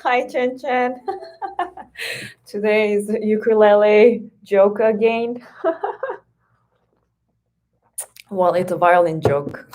Hi, Chen Chen. Today is ukulele joke again. Well, it's a violin joke.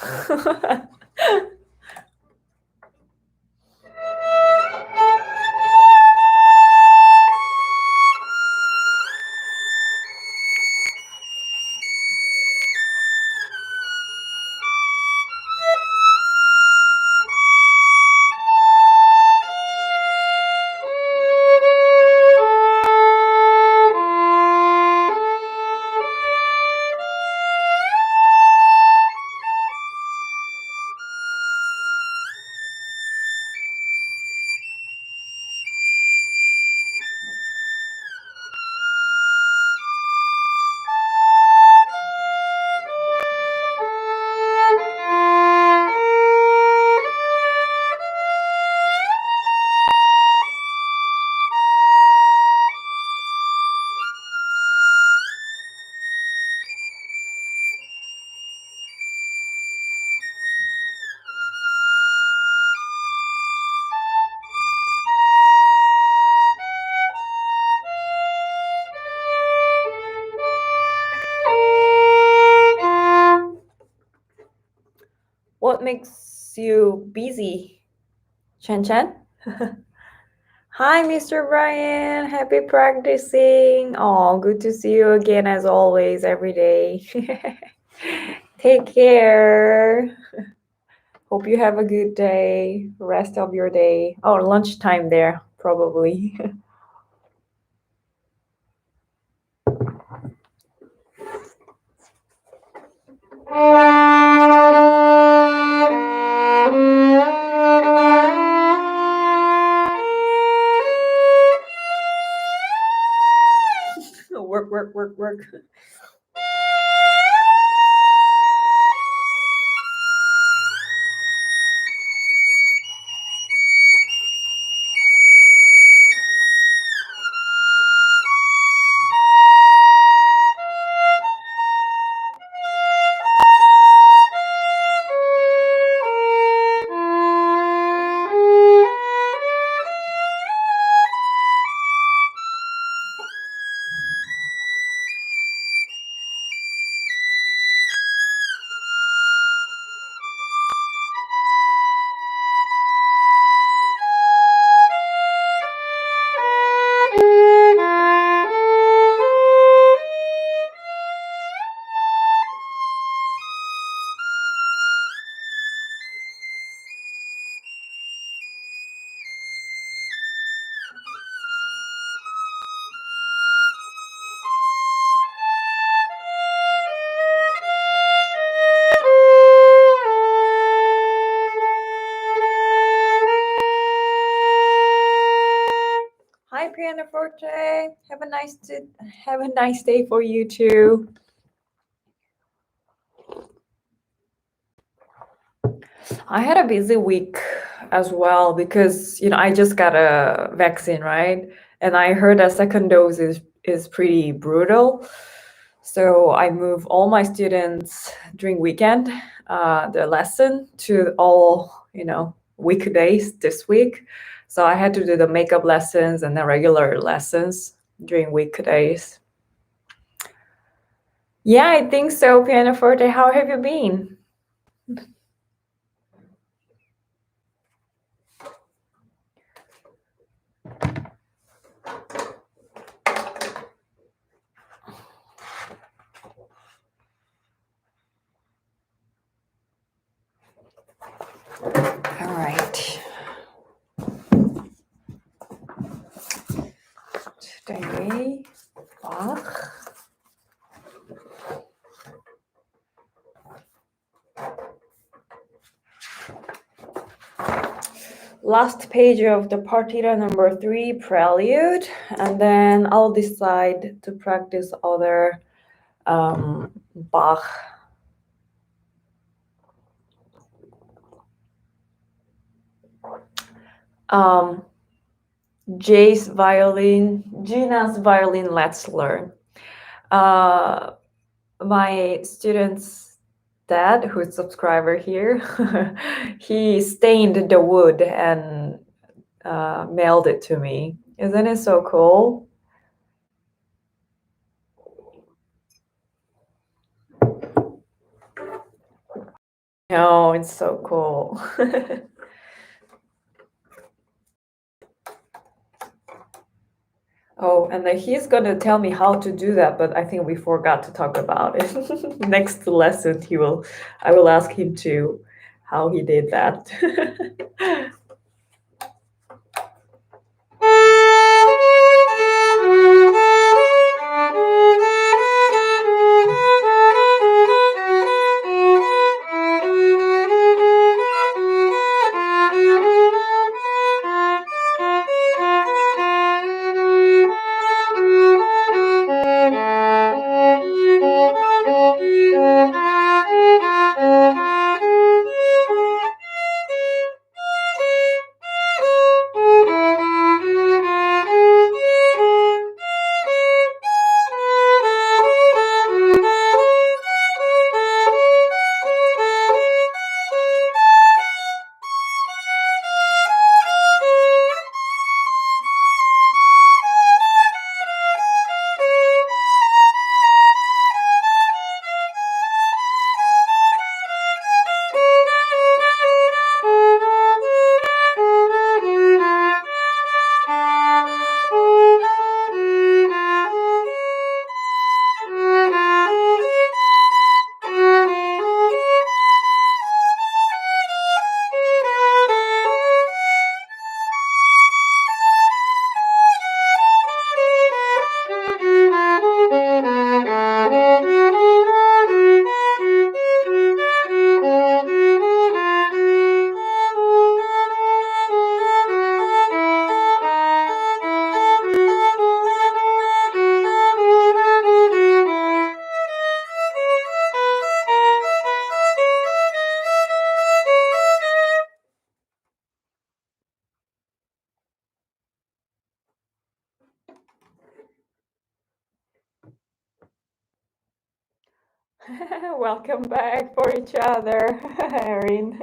What makes you busy, Chen Chen? Hi, Mr. Brian. Happy practicing. Oh, good to see you again as always, every day. Take care. Hope you have a good day, rest of your day. Oh, lunchtime there, probably. Work, work, work, work. Hi, Pianoforte. Have a nice day for you too. I had a busy week as well because I just got a vaccine, right? And I heard a second dose is pretty brutal. So I move all my students during weekend, the lesson to all weekdays this week. So I had to do the makeup lessons and the regular lessons during weekdays. Yeah, I think so, Pianoforte. How have you been? All right. Today, Bach. Last page of the partita number 3 prelude, and then I'll decide to practice other Bach. Gina's violin, let's learn. My student's dad, who's a subscriber here, he stained the wood and mailed it to me. Isn't it so cool? No, it's so cool. Oh, and then he's gonna tell me how to do that, but I think we forgot to talk about it. Next lesson, I will ask him to how he did that. Welcome back for each other, Erin.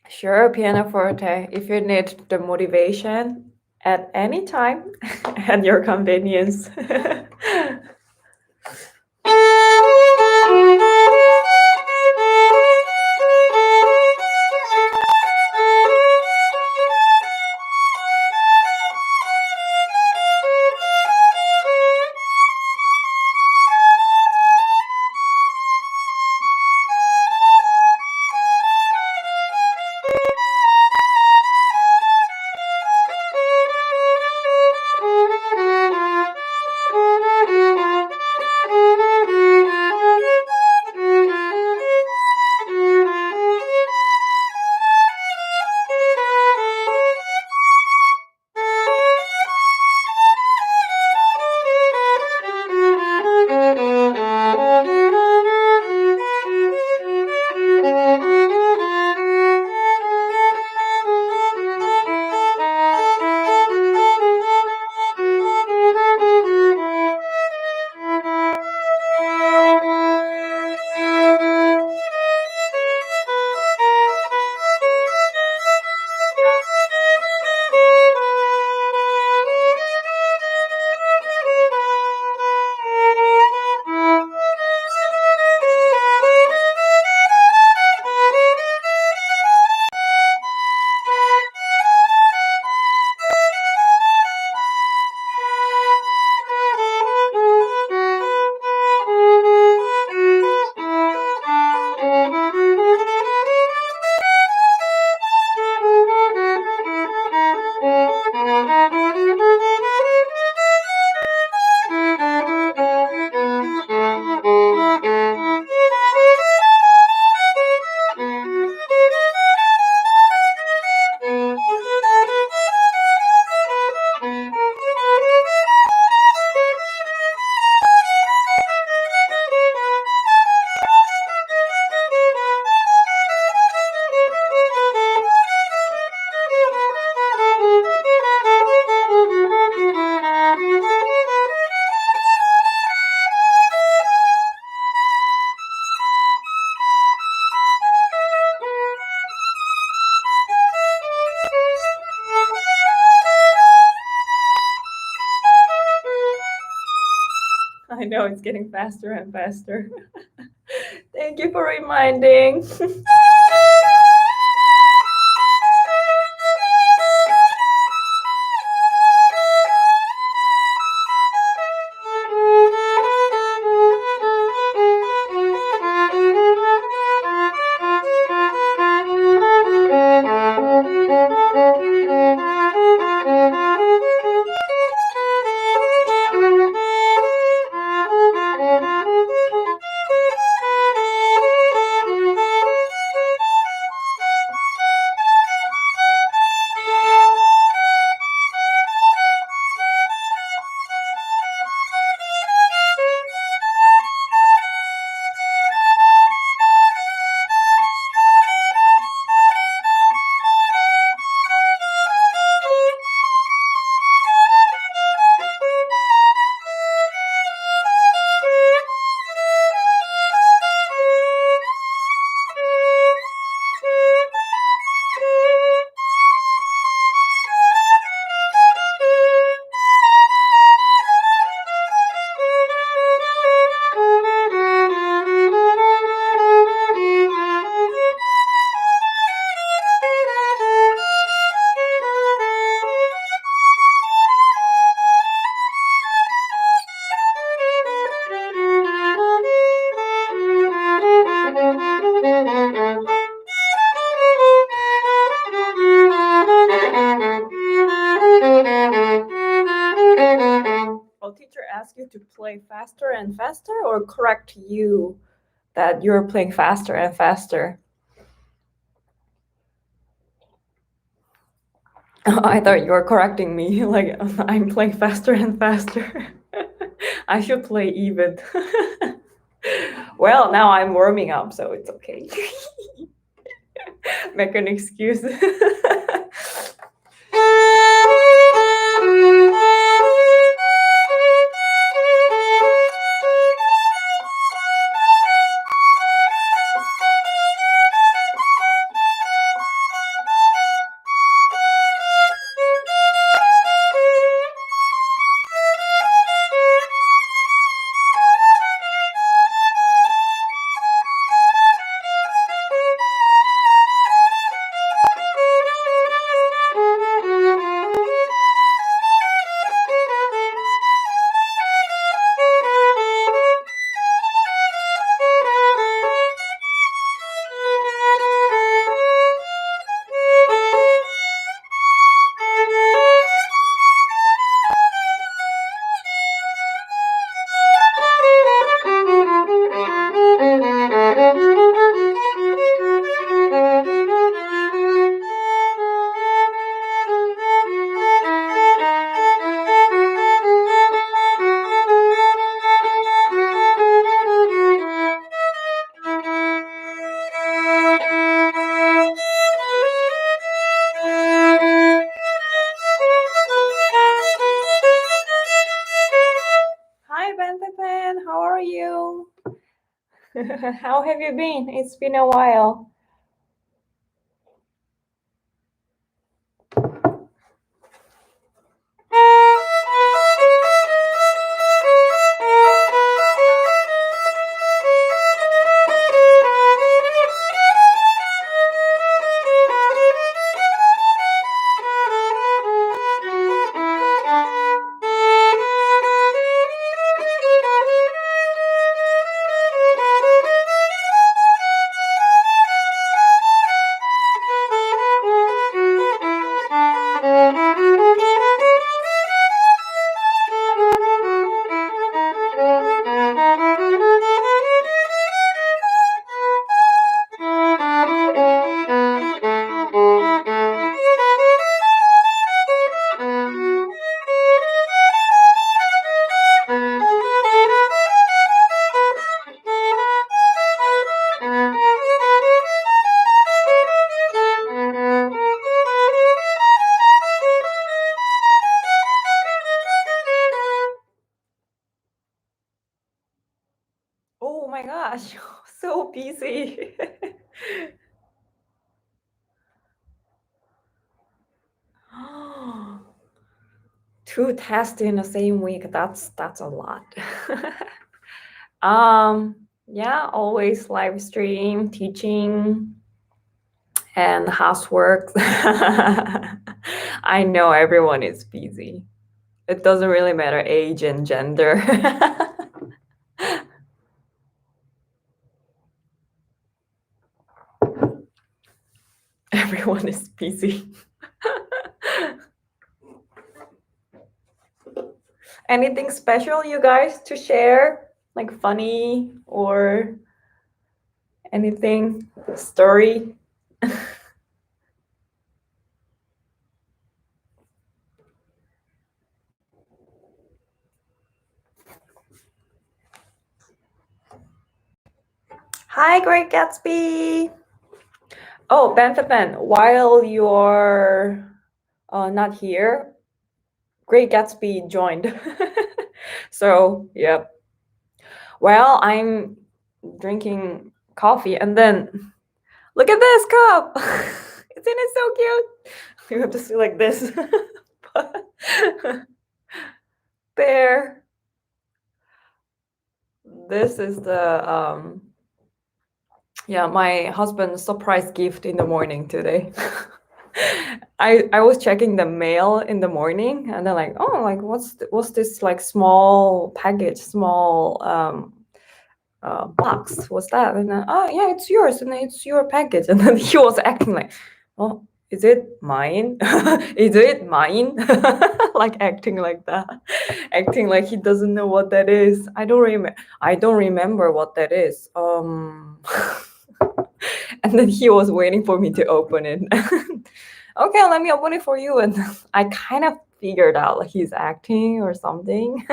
Sure, pianoforte. If you need the motivation at any time at your convenience. I know it's getting faster and faster. Thank you for reminding. Will teacher ask you to play faster and faster or correct you that you're playing faster and faster? I thought you were correcting me, like I'm playing faster and faster. I should play even. Well, now I'm warming up, so it's okay. Make an excuse. Hi, Bentepen. How are you? How have you been? It's been a while. Oh my gosh, so busy. 2 tests in the same week. That's a lot. Yeah, always live stream, teaching, and housework. I know everyone is busy. It doesn't really matter age and gender. Everyone is busy. Anything special you guys to share? Like funny or anything? Story? Hi, Great Gatsby. Oh, Benjamin, while you're not here, Great Gatsby joined. So, yep. Well, I'm drinking coffee and then look at this cup. Isn't it so cute? You have to see like this. Bear. This is the yeah, my husband's surprise gift in the morning today. I was checking the mail in the morning and then like, oh, like what's this like small package, small box? What's that? And then, oh yeah, it's yours, and then it's your package. And then he was acting like, oh, is it mine? Is it mine? Like acting like that, acting like he doesn't know what that is. I don't remember what that is. And then he was waiting for me to open it. Okay, let me open it for you. And I kind of figured out like he's acting or something.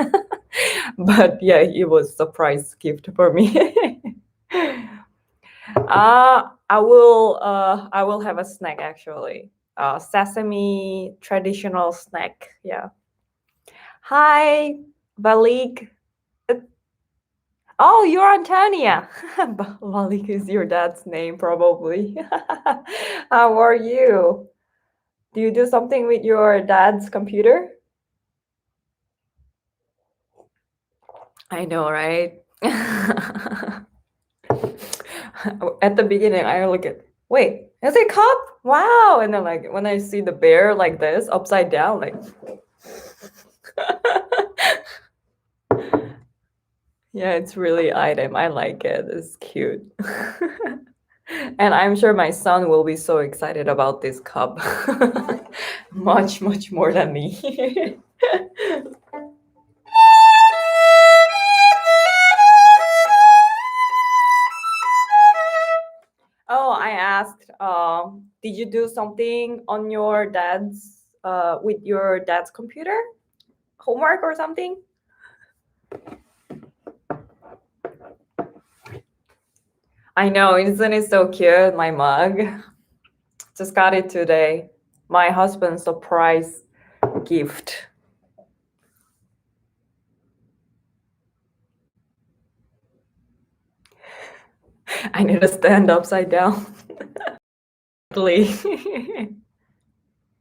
But yeah, it was a surprise gift for me. I will have a snack actually. Sesame traditional snack. Yeah. Hi, Balik. Oh, you're Antonia. Malik is your dad's name, probably. How are you? Do you do something with your dad's computer? I know, right? At the beginning, I look at, wait, is it cup? Wow. And then, like, when I see the bear like this, upside down, like, yeah, it's really item. I like it. It's cute. And I'm sure my son will be so excited about this cup. Much, much more than me. Oh, I asked, did you do something on your dad's, with your dad's computer? Homework or something? I know, isn't it so cute? My mug. Just got it today. My husband's surprise gift. I need to stand upside down.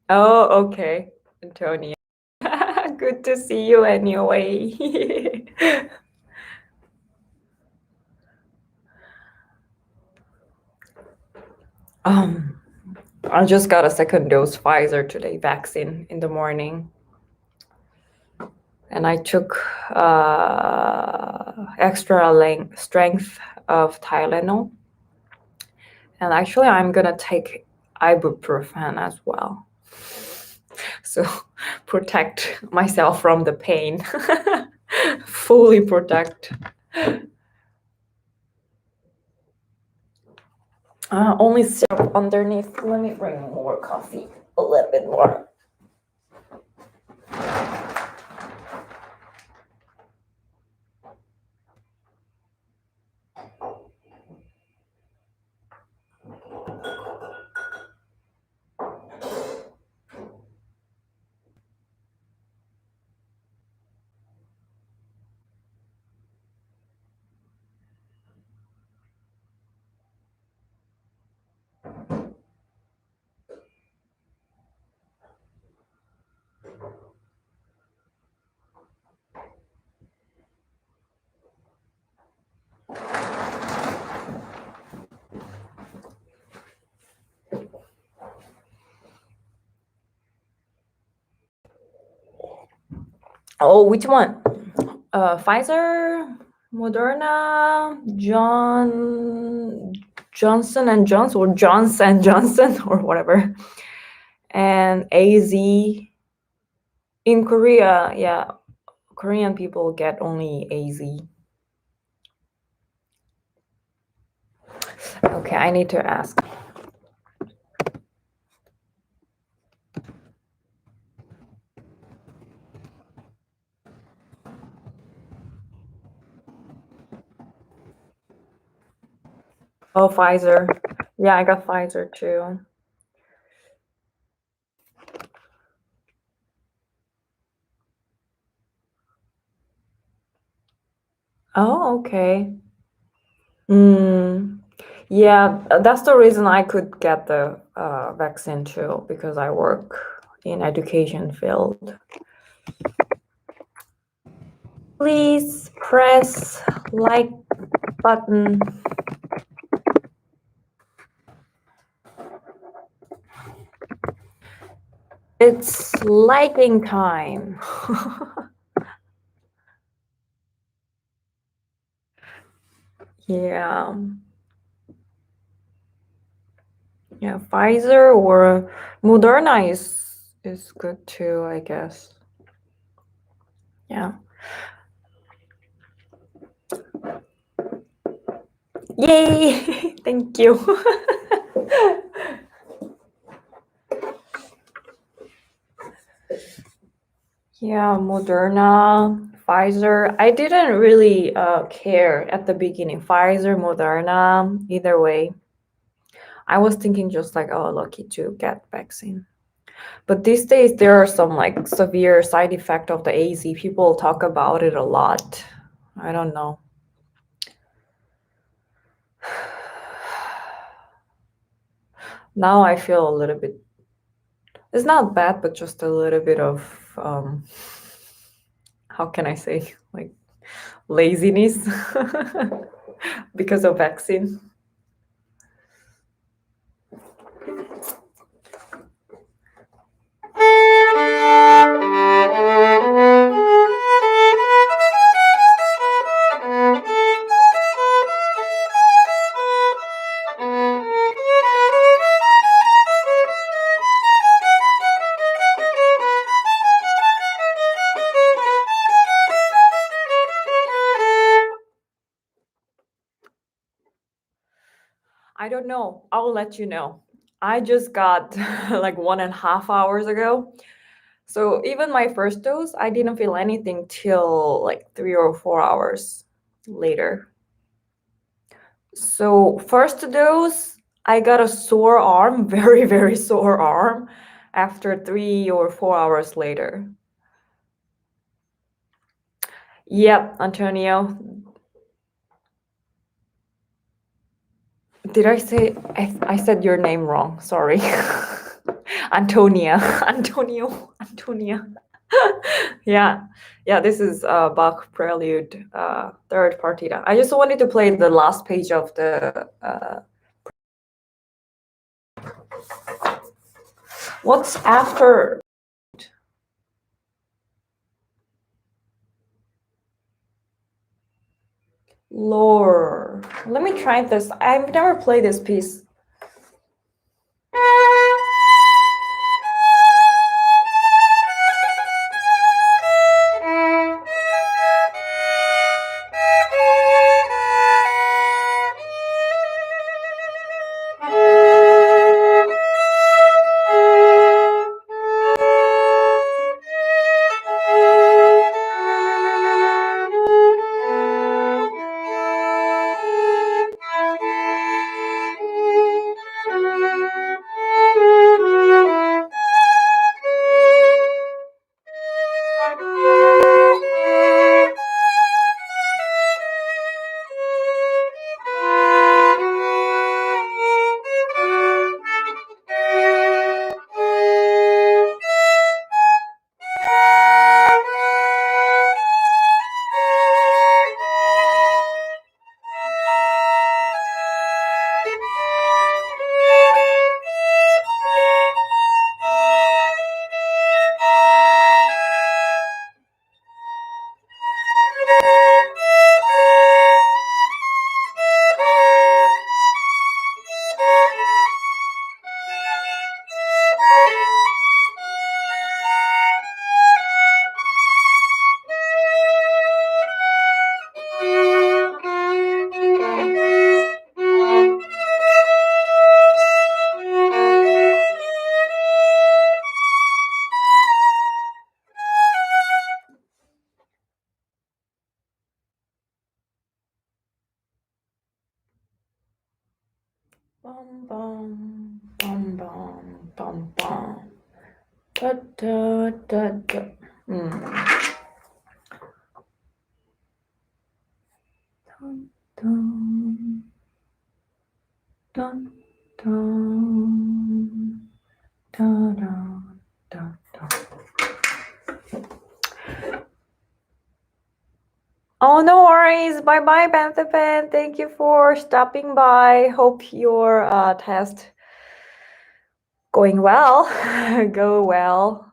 Oh, okay, Antonia. Good to see you anyway. um, I just got a second dose Pfizer today, vaccine in the morning. And I took extra strength of Tylenol. And actually, I'm gonna take ibuprofen as well. So protect myself from the pain. Fully protect. Only syrup underneath. Let me bring more coffee. A little bit more. Oh, which one? Pfizer, Moderna, Johnson and Johnson, or Johnson and Johnson, or whatever, and AZ. In Korea, yeah, Korean people get only AZ. Okay, I need to ask. Oh, Pfizer. Yeah, I got Pfizer too. Oh, okay. Yeah, that's the reason I could get the vaccine too, because I work in education field. Please press like button. It's liking time. Yeah. Yeah, Pfizer or Moderna is good too, I guess. Yeah. Yay! Thank you. Yeah, Moderna, Pfizer. I didn't really care at the beginning. Pfizer, Moderna, either way. I was thinking just like, oh, lucky to get vaccine. But these days there are some like severe side effect of the AZ. People talk about it a lot. I don't know. Now I feel a little bit. It's not bad, but just a little bit of how can I say, like, laziness because of vaccine. I don't know. I'll let you know. I just got like 1.5 hours ago. So even my first dose, I didn't feel anything till like 3 or 4 hours later. So first dose, I got a sore arm, very, very sore arm after 3 or 4 hours later. Yep, Antonio. Did I say I said your name wrong? Sorry. Antonia. Antonio. Antonia. Yeah. Yeah, this is Bach Prelude, third partita. I just wanted to play the last page of the what's after lore. Let me try this. I've never played this piece. Bum bum bum bum bum bum. Da da da da. Dun, dun, dun, dun, da, da, da, da. Oh, no worries. Bye bye, Pantherpan. Thank you for stopping by. Hope your test going well. Go well.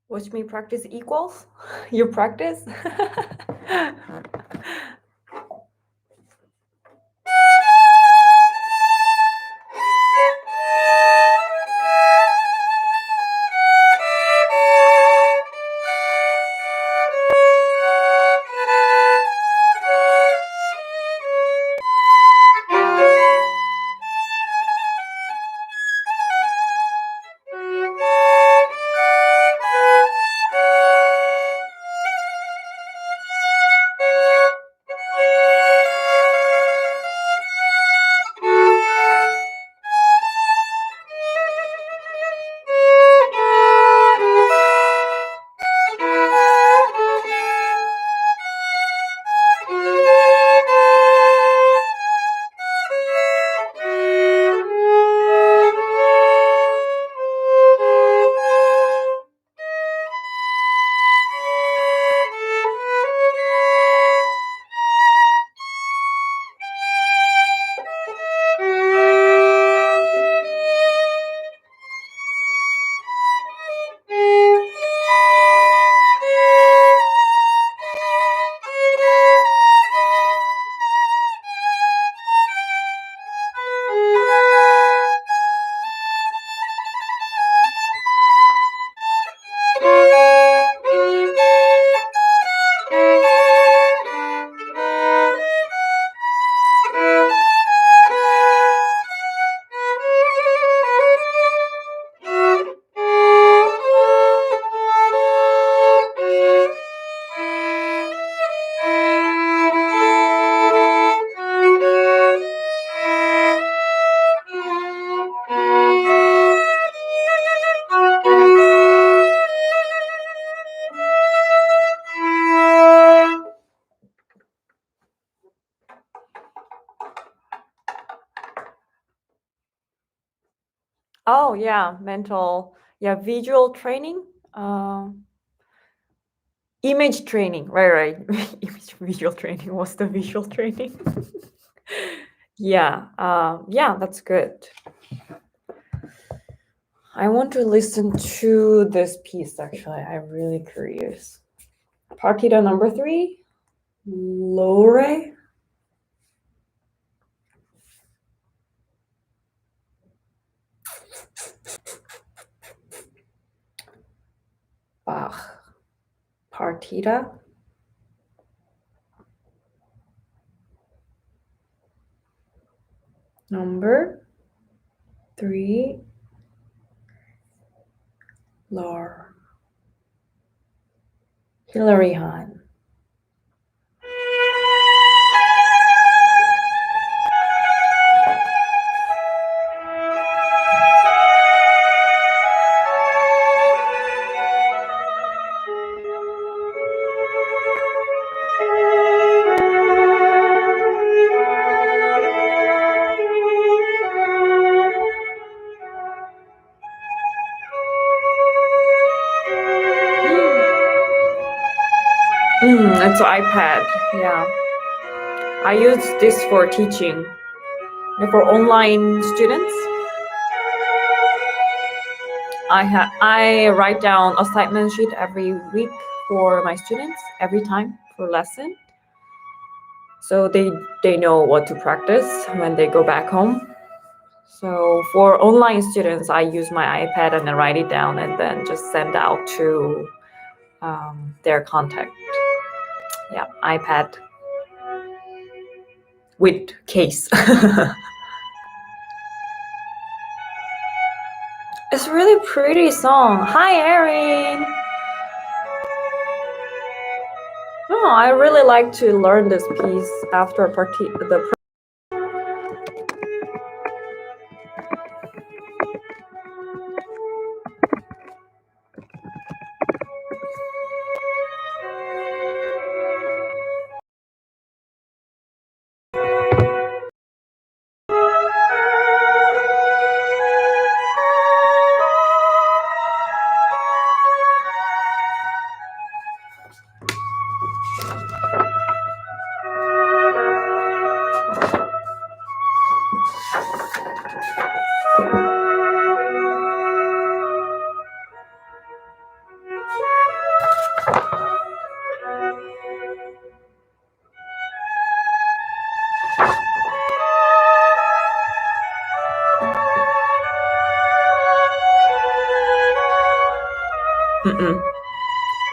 Watch me practice equals. You practice? yeah, visual training, image training, right. Image visual training. What's the visual training? Yeah, that's good. I want to listen to this piece, actually. I'm really curious. Partita number 3, Lore. Bach. Partita. Number 3, Lore. Hilary Hahn. It's an iPad. Yeah, I use this for teaching. For online students, I write down assignment sheet every week for my students every time for lesson, so they know what to practice when they go back home. So for online students, I use my iPad and then write it down and then just send out to their contact. Yeah, iPad with case. It's a really pretty song. Hi, Erin. Oh, I really like to learn this piece after the.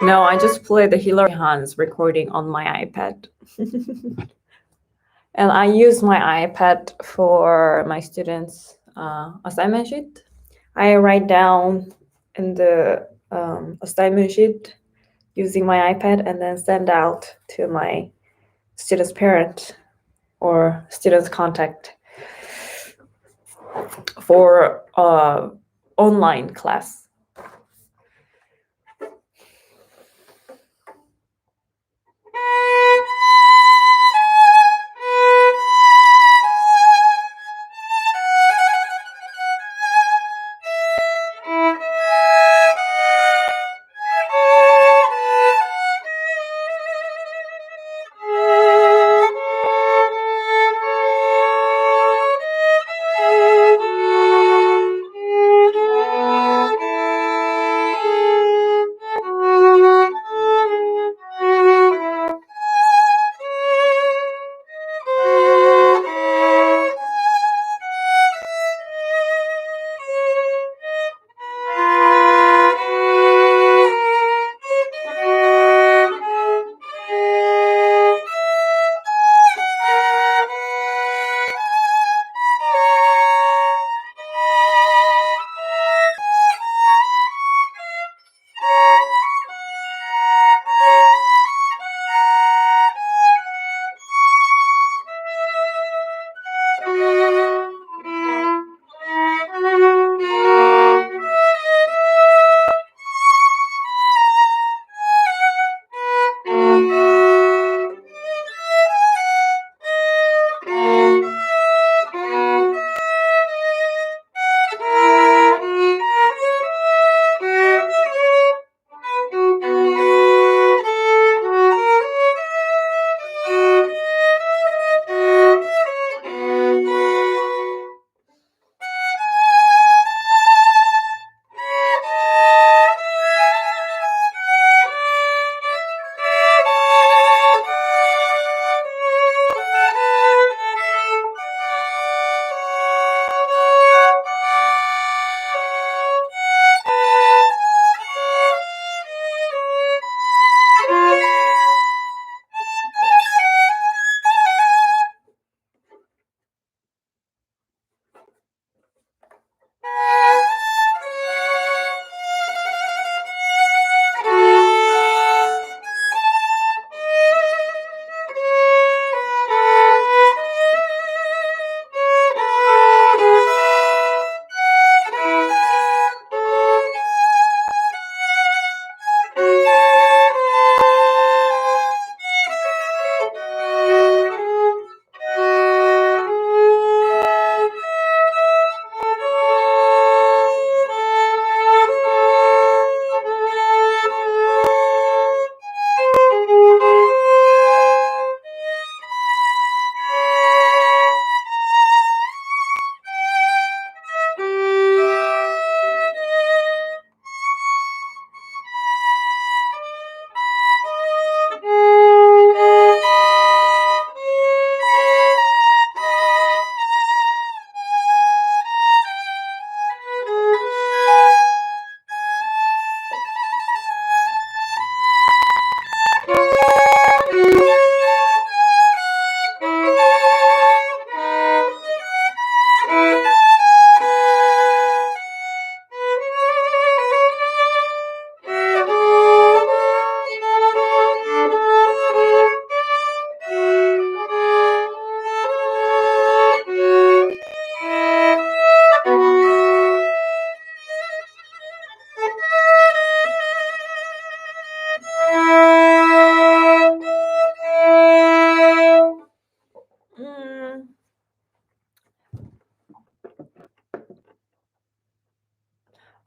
No, I just play the Hilary Hahn's recording on my iPad. And I use my iPad for my students' assignment sheet. I write down in the assignment sheet using my iPad and then send out to my student's parent or student's contact for online class.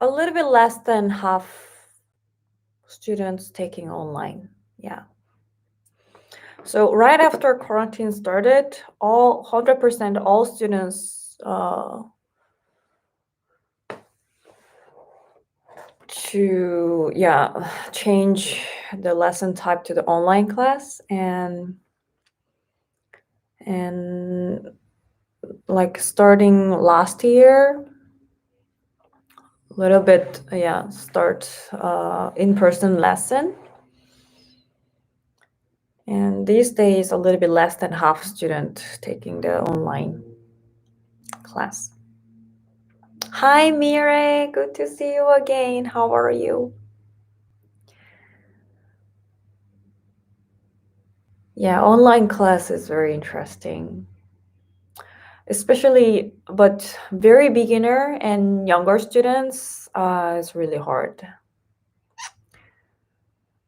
a little bit less than half students taking online. Yeah. So right after quarantine started, all 100% all students to change the lesson type to the online class, and like starting last year, a little bit start in-person lesson, and these days a little bit less than half student taking the online class. Hi Mire, good to see you again. How are you? Yeah, online class is very interesting, especially, but very beginner and younger students is really hard,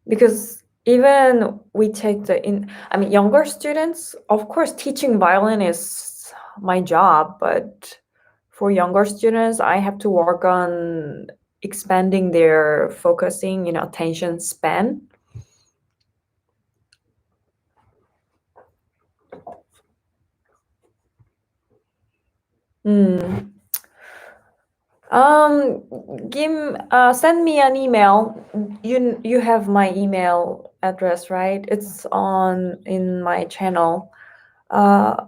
because even we take younger students, of course teaching violin is my job, but for younger students I have to work on expanding their focusing, attention span. Mm. Um, send me an email. You have my email address, right? It's on in my channel. Uh,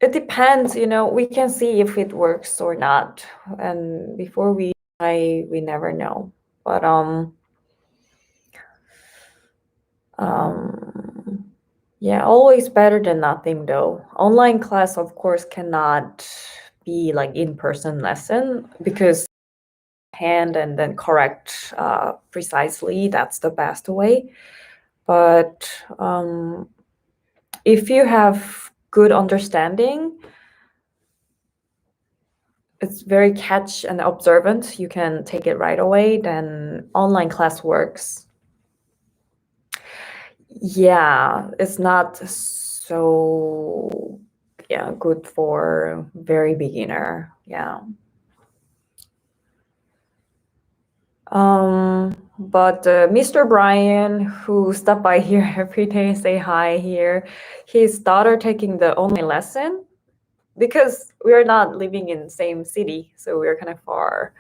it depends, we can see if it works or not. And before we try, we never know. But yeah, always better than nothing though. Online class, of course, cannot be like in-person lesson, because hand and then correct precisely. That's the best way. But if you have good understanding, it's very catch and observant, you can take it right away, then online class works. Yeah, it's not so good for very beginner. Yeah. But Mr. Brian, who stopped by here every day, say hi here, his daughter taking the online lesson, because we're not living in the same city, so we're kind of far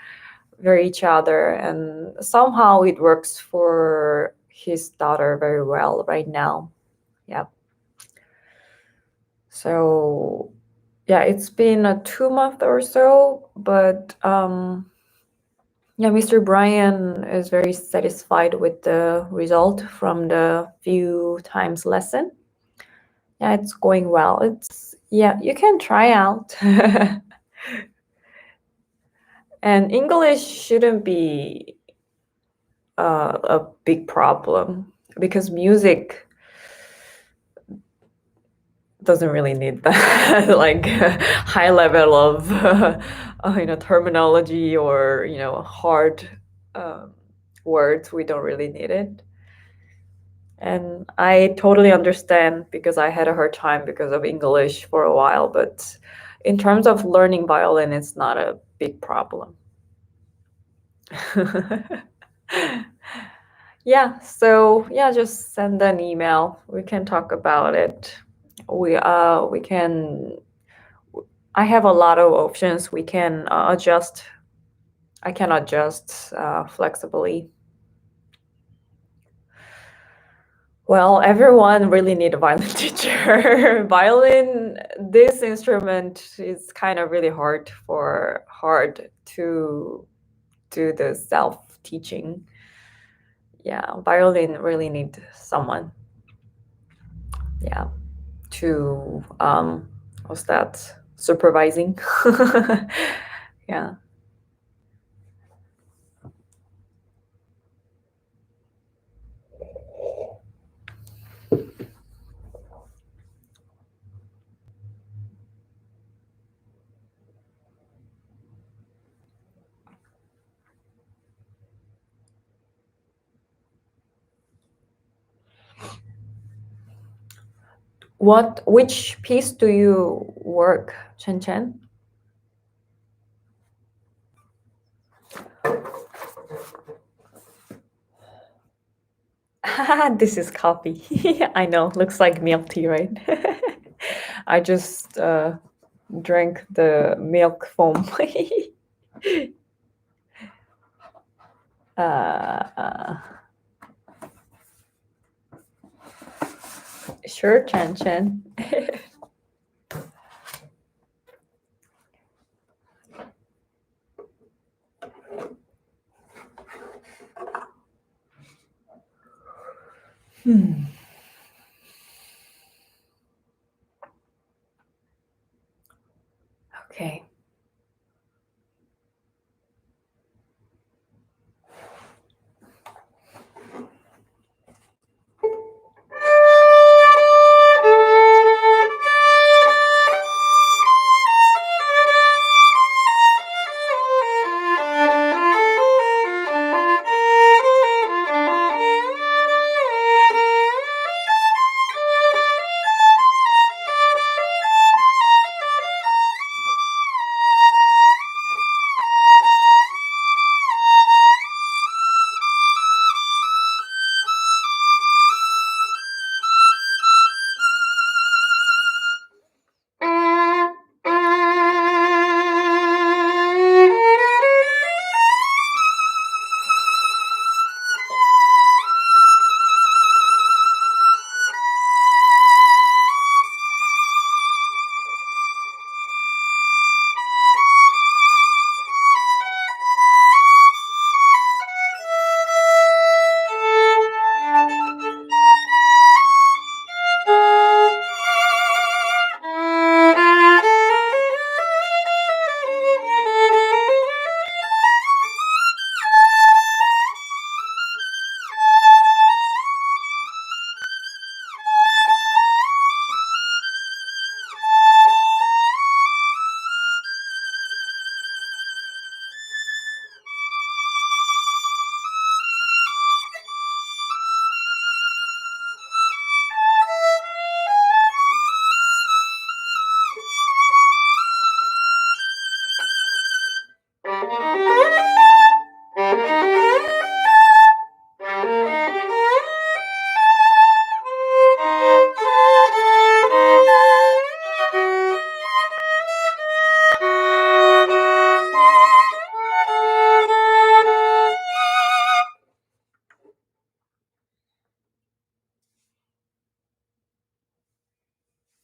from each other, and somehow it works for his daughter very well right now. Yeah. So yeah, it's been a 2 month or so, but Mr. Brian is very satisfied with the result from the few times lesson. Yeah, it's going well. You can try out. And English shouldn't be a big problem, because music doesn't really need that like high level of terminology, or hard um, words. We don't really need it. And I totally understand, because I had a hard time because of English for a while, but in terms of learning violin, it's not a big problem. Just send an email. We can talk about it. We can. I have a lot of options. We can adjust. I can adjust flexibly. Well, everyone really need a violin teacher. Violin, this instrument is kind of really hard to do the self-teaching. Yeah, violin really need someone. Yeah, to what's that? Supervising. Yeah. Which piece do you work, Chen Chen? This is coffee. I know, looks like milk tea, right? I just drank the milk foam. uh, sure, Chan Chan. Hmm. Okay.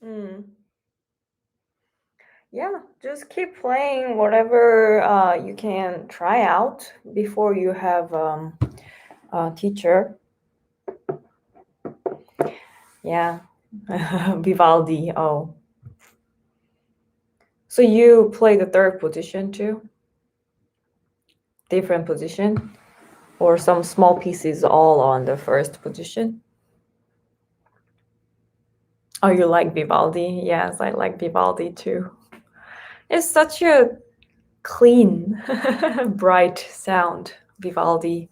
Mm. Yeah, just keep playing whatever you can try out before you have a teacher. Yeah, Vivaldi. Oh, so you play the third position too? Different position? Or some small pieces all on the first position? Oh, you like Vivaldi? Yes, I like Vivaldi too. It's such a clean, bright sound, Vivaldi.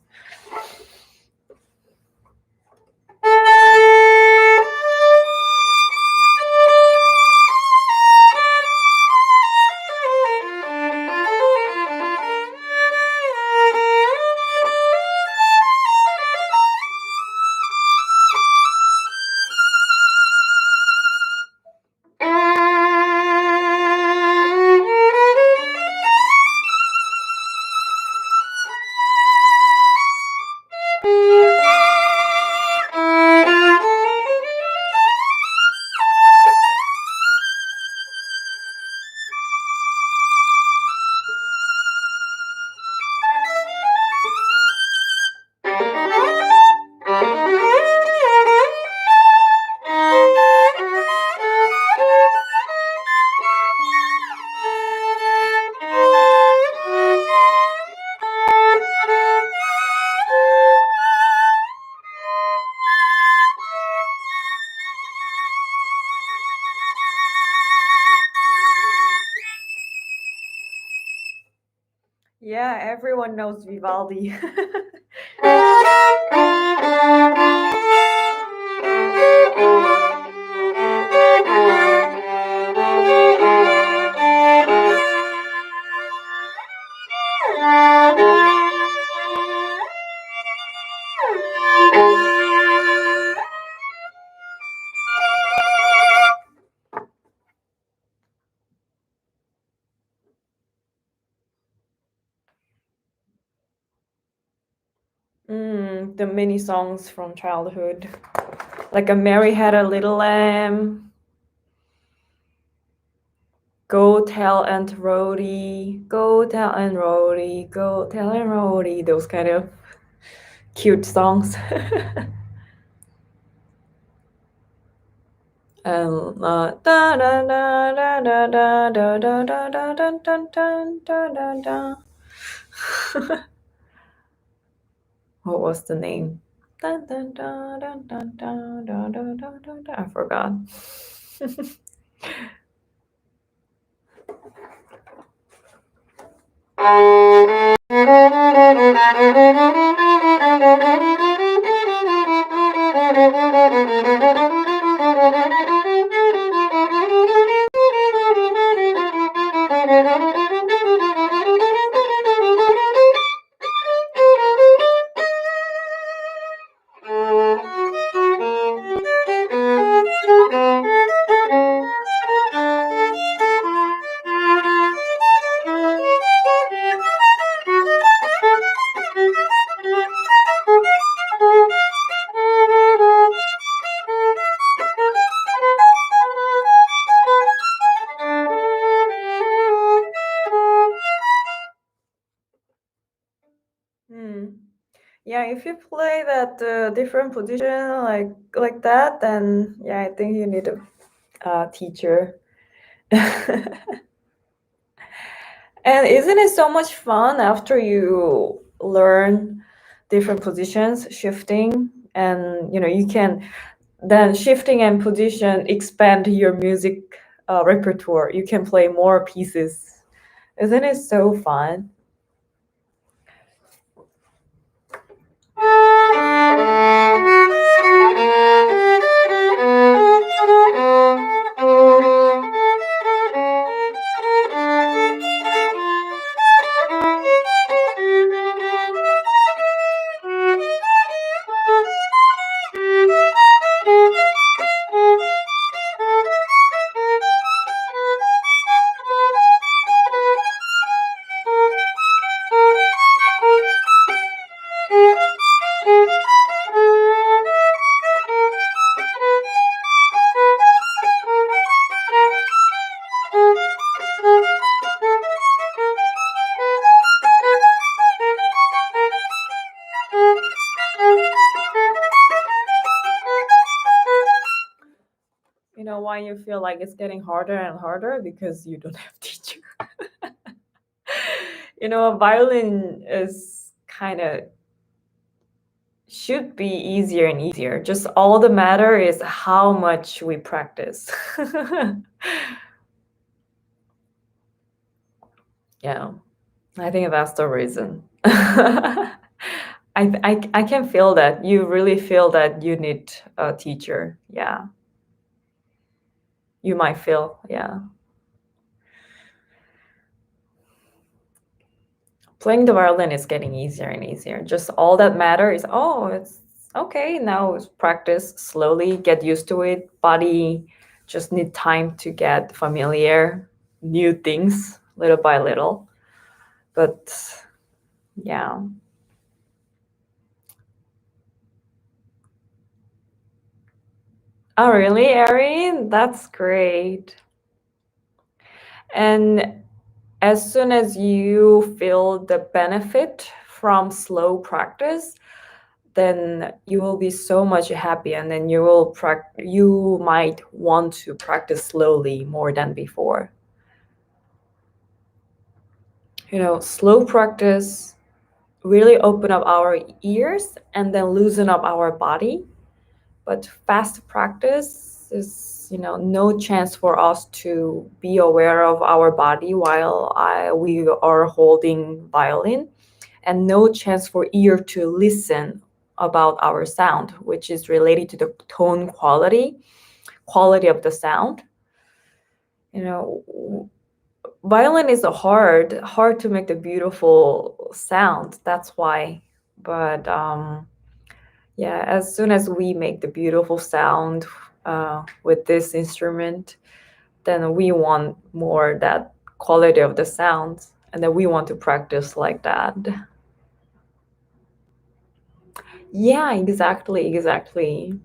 Yeah, everyone knows Vivaldi. The mini songs from childhood, like a Mary Had a Little Lamb, Go Tell Aunt Rhodey, Go Tell Aunt Rhodey, Go Tell Aunt Rhodey, those kind of cute songs. Da da da da da da da da da da da da da da. What was the name? Dun, dun, dun, dun, dun, dun, dun, dun, dun, dun, dun. I forgot. Hmm. Yeah, if you play that different position like that, then yeah, I think you need a teacher. And isn't it so much fun after you learn different positions, shifting, and you can then shifting and position expand your music repertoire. You can play more pieces. Isn't it so fun? You know why you feel like it's getting harder and harder? Because you don't have teacher. A violin is kind of should be easier and easier. Just all the matter is how much we practice. Yeah, I think that's the reason. I can feel that. You really feel that you need a teacher. Yeah. You might feel, yeah. Playing the violin is getting easier and easier. Just all that matter is, oh, it's okay. Now it's practice slowly, get used to it. Body just need time to get familiar, new things little by little. But yeah. Oh, really, Erin? That's great. And as soon as you feel the benefit from slow practice, then you will be so much happy, and then you might want to practice slowly more than before. Slow practice really open up our ears and then loosen up our body. But fast practice is, no chance for us to be aware of our body while we are holding violin, and no chance for ear to listen about our sound, which is related to the tone quality of the sound. Violin is hard to make the beautiful sound. That's why. But yeah, as soon as we make the beautiful sound with this instrument, then we want more that quality of the sound, and then we want to practice like that. Yeah, exactly.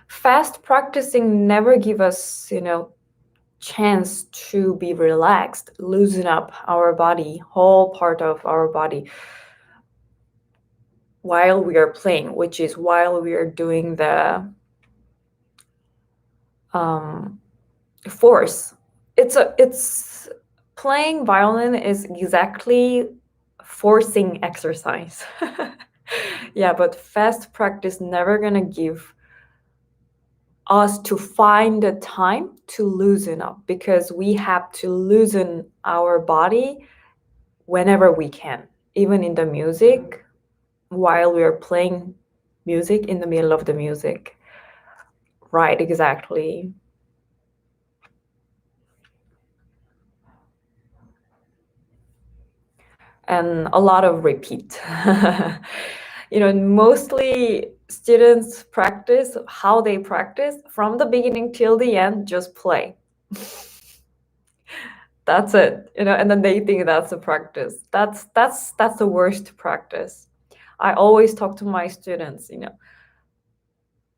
Fast practicing never give us, chance to be relaxed, loosen up our body, whole part of our body while we are playing, which is while we are doing the um, force. It's playing violin is exactly forcing exercise. Yeah, but fast practice never gonna give us to find the time to loosen up, because we have to loosen our body whenever we can, even in the music, while we are playing music, in the middle of the music. Right, exactly. And a lot of repeat. Mostly students practice how they practice from the beginning till the end, just play. That's it, and then they think that's a practice. That's the worst practice. I always talk to my students,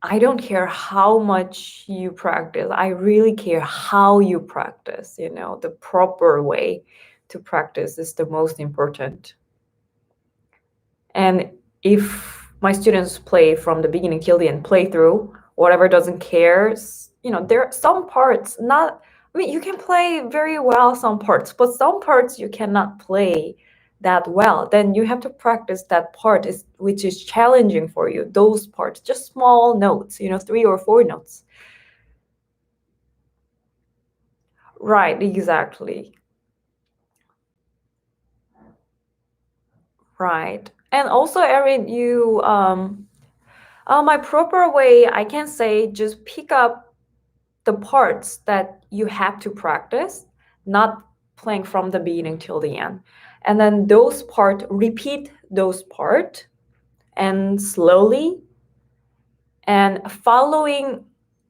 I don't care how much you practice. I really care how you practice, the proper way to practice is the most important. And if my students play from the beginning till the end, play through, whatever doesn't care, there are some parts not, you can play very well some parts, but some parts you cannot play that well. Then you have to practice that part which is challenging for you, those parts, just small notes, 3 or 4 notes. Right, exactly. Right. And also, Erin, my proper way, I can say, just pick up the parts that you have to practice, not playing from the beginning till the end. And then those part, repeat those part, and slowly, and following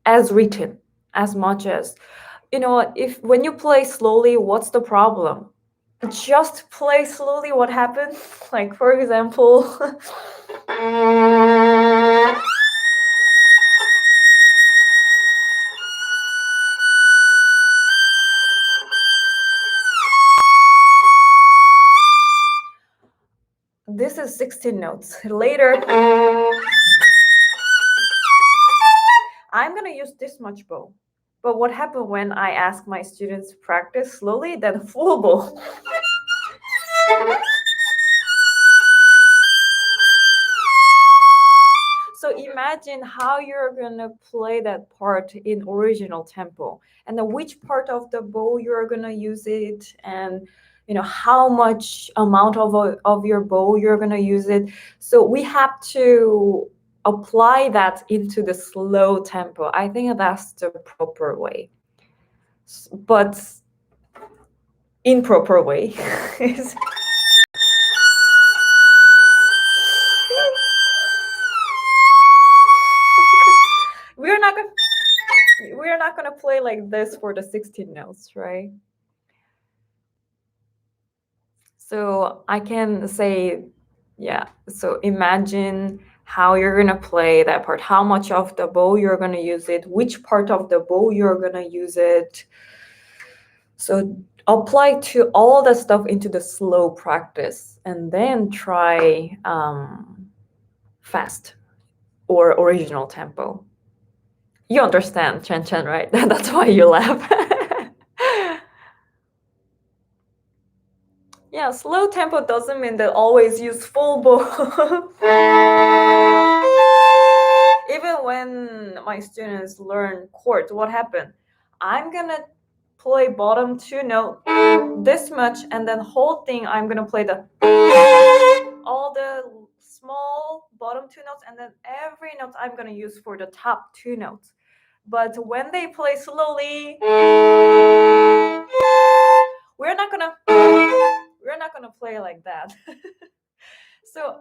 as written, as much as, if when you play slowly, what's the problem? Just play slowly. What happens? Like, for example, this is 16 notes. Later, I'm gonna use this much bow. But what happened when I ask my students to practice slowly, then full bow? So imagine how you're gonna play that part in original tempo, and then which part of the bow you're gonna use it, and how much amount of your bow you're gonna use it. So we have to apply that into the slow tempo. I think that's the proper way. But improper way is we're not gonna we're not gonna play like this for the 16 notes, right? So I can say, yeah, so imagine how you're gonna play that part, how much of the bow you're gonna use it, which part of the bow you're gonna use it. So apply to all the stuff into the slow practice, and then try fast or original tempo. You understand, Chen Chen, right? That's why you laugh. Yeah, slow tempo doesn't mean that always use full bow. Even when my students learn chords, what happened? I'm gonna play bottom 2 note this much, and then whole thing I'm gonna play all the small bottom 2 notes, and then every note I'm gonna use for the top 2 notes. But when they play slowly, we're not gonna play like that. So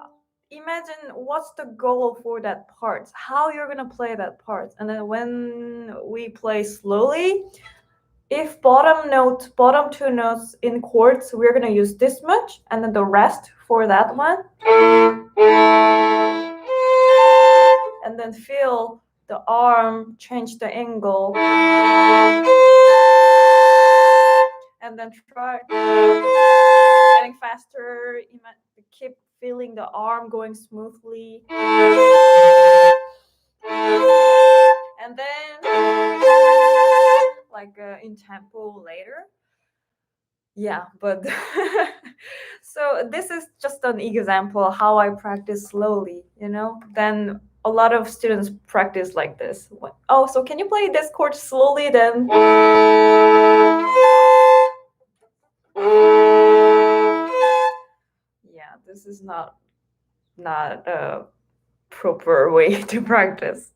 imagine what's the goal for that part, how you're gonna play that part, and then when we play slowly, if bottom 2 notes in chords, we're gonna use this much, and then the rest for that one and then feel the arm change the angle, and then try getting faster, keep feeling the arm going smoothly, and then like in tempo later. Yeah, but so this is just an example how I practice slowly, then a lot of students practice like this. Oh, so can you play this chord slowly then? Yeah, this is not a proper way to practice.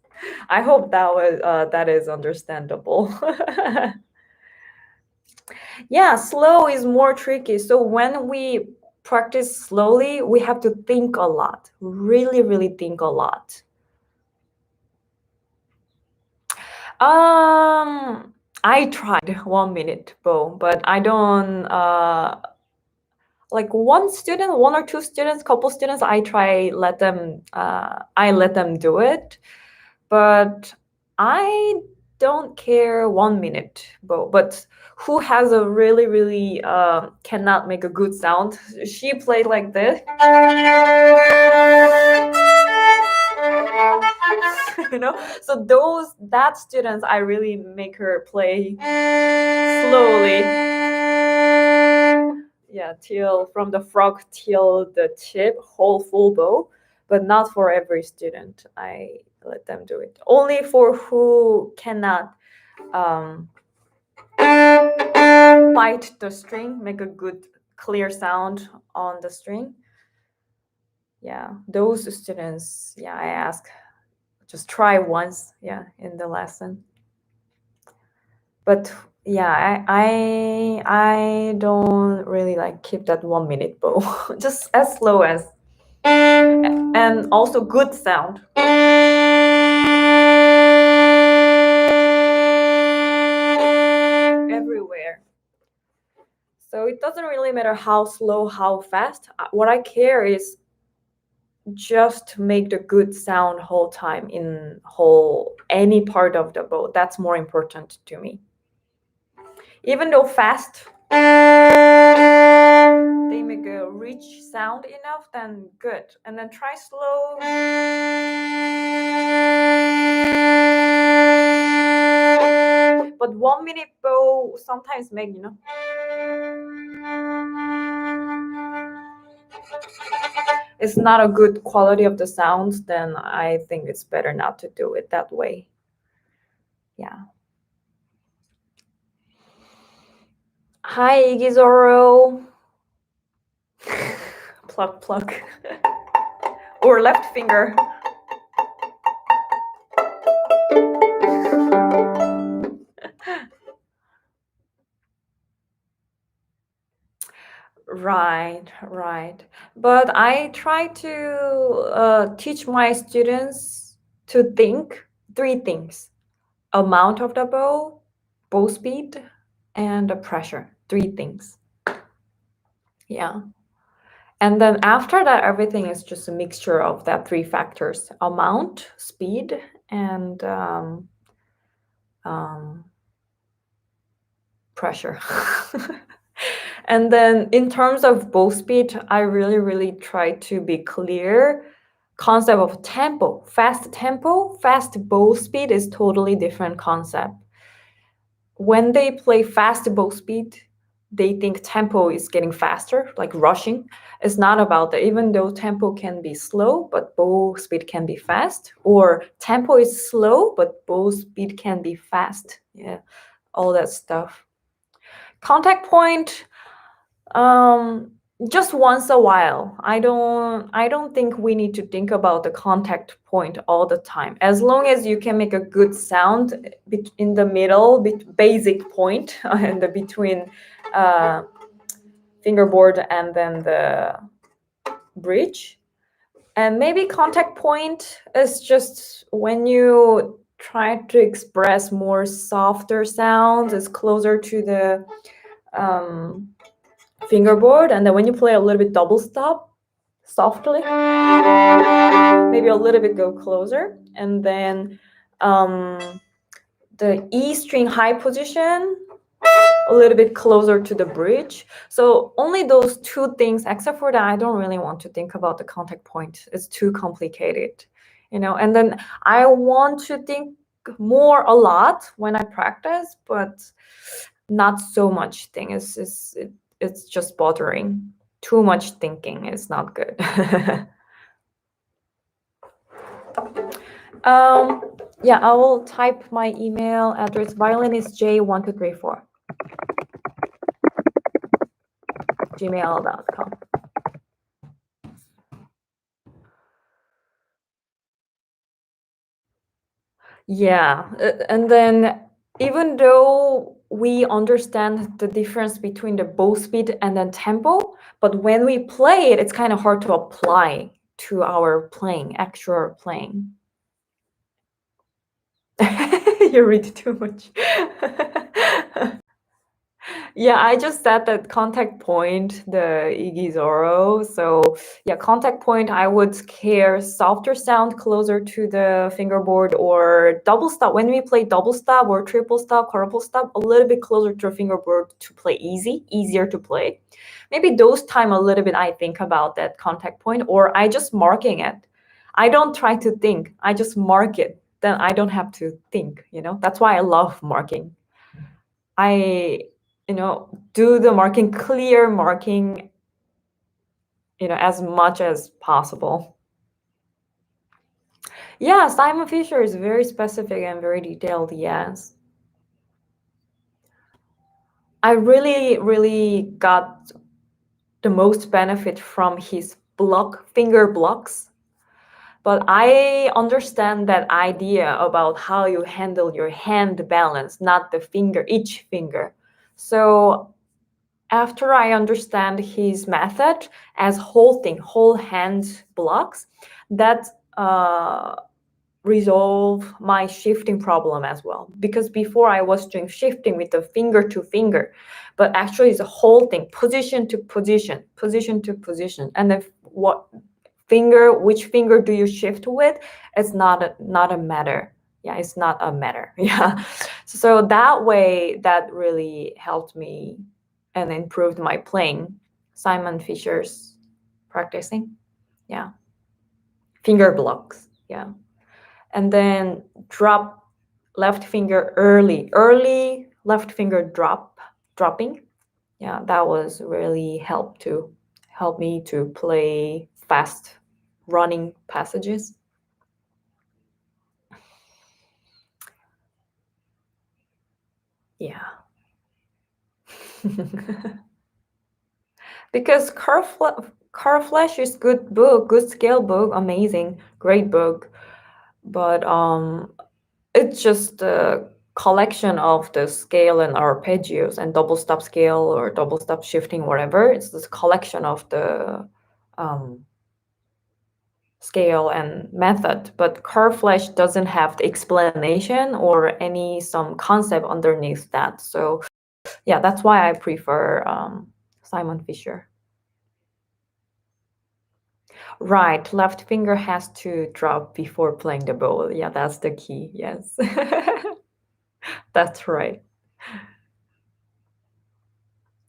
I hope that is understandable. Yeah, slow is more tricky. So when we practice slowly, we have to think a lot, really, really think a lot. I tried 1 minute bow, but I don't like one or two students, couple students, I let them do it, but I don't care 1 minute bow. But who has a really, really cannot make a good sound? She played like this. So that students, I really make her play slowly. Yeah, till from the frog till the tip, whole full bow, but not for every student. I let them do it. Only for who cannot bite the string, make a good clear sound on the string. Yeah, those students, yeah, I ask, just try once, yeah, in the lesson. But yeah, I don't really like keep that 1 minute bow. Just as slow as, and also good sound. Everywhere. So it doesn't really matter how slow, how fast. What I care is just make the good sound whole time in any part of the bow. That's more important to me. Even though fast, they make a rich sound enough, then good. And then try slow. But 1 minute bow sometimes make, it's not a good quality of the sounds, then I think it's better not to do it that way. Yeah. Hi, Igizoro. Pluck, pluck. Or left finger. Right. But I try to teach my students to think 3 things: amount of the bow speed, and the pressure. 3 things. Yeah. And then after that, everything is just a mixture of that 3 factors: amount, speed, and pressure. And then in terms of bow speed, I really, really try to be clear. Concept of tempo, fast bow speed is totally different concept. When they play fast bow speed, they think tempo is getting faster, like rushing. It's not about that. Even though tempo can be slow, but bow speed can be fast. Or tempo is slow, but bow speed can be fast. Yeah, all that stuff. Contact point, just once a while. I don't think we need to think about the contact point all the time. As long as you can make a good sound in the middle, basic point, and the between fingerboard and then the bridge. And maybe contact point is just when you try to express more softer sounds, it's closer to the fingerboard, and then when you play a little bit double stop, softly, maybe a little bit go closer, and then the E string high position a little bit closer to the bridge. So only those two things. Except for that, I don't really want to think about the contact point. It's too complicated, and then I want to think more a lot when I practice, but not so much thing. It's just bothering. Too much thinking is not good. Yeah, I will type my email address. violinistj1234 gmail.com. Yeah, and then even though we understand the difference between the bow speed and then tempo, but when we play it, it's kind of hard to apply to our playing, actual playing. You read too much. Yeah, I just said that contact point, the Iggy Zoro. So yeah, contact point, I would care softer sound closer to the fingerboard, or double stop. When we play double stop or triple stop, quadruple stop, a little bit closer to a fingerboard to play easier to play. Maybe those time a little bit I think about that contact point, or I just marking it. I don't try to think, I just mark it. Then I don't have to think, That's why I love marking. I do the marking, clear marking, as much as possible. Yeah, Simon Fisher is very specific and very detailed, yes. I really, really got the most benefit from his finger blocks. But I understand that idea about how you handle your hand balance, not the finger, each finger. So after I understand his method as whole hand blocks, that resolve my shifting problem as well. Because before I was doing shifting with the finger to finger, but actually it's a whole thing, position to position, position to position, and then which finger do you shift with? It's not a matter. Yeah, it's not a matter. Yeah, so that way that really helped me and improved my playing. Simon Fisher's practicing, yeah, finger blocks, yeah, and then drop left finger early left finger dropping. Yeah, that was really help me to play fast running passages. Yeah. Because Car Flash is good book, good scale book, amazing, great book. But it's just a collection of the scale and arpeggios and double stop scale or double stop shifting, whatever. It's this collection of the scale and method, but Curve Flash doesn't have the explanation or some concept underneath that. So yeah, that's why I prefer Simon Fisher. Right, left finger has to drop before playing the bow. Yeah, that's the key. Yes, that's right.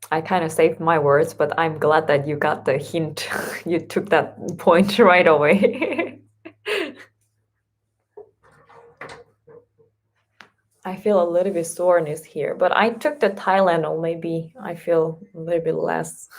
I kind of saved my words, but I'm glad that you got the hint. You took that point right away. I feel a little bit soreness here, but I took the Tylenol. Maybe I feel a little bit less.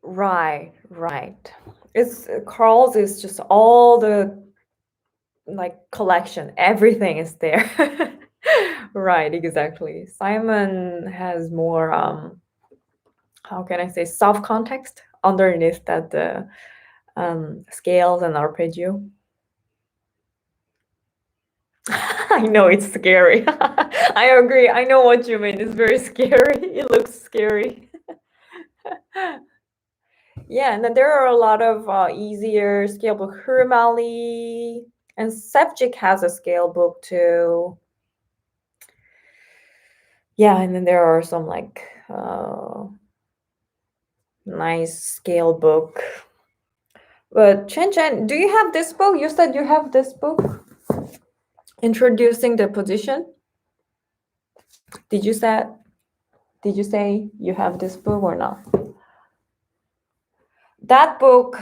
Right. It's Carl's is just all the like collection. Everything is there. Right, exactly. Simon has more how can I say soft context underneath that scales and arpeggio. I know it's scary. I agree. I know what you mean. It's very scary. It looks scary. Yeah, and then there are a lot of easier scale book. Hurmali and Sevcik has a scale book too. Yeah, and then there are some like nice scale book. But Chen, do you have this book? You said you have this book, Introducing the Position. Did you say you have this book or not? That book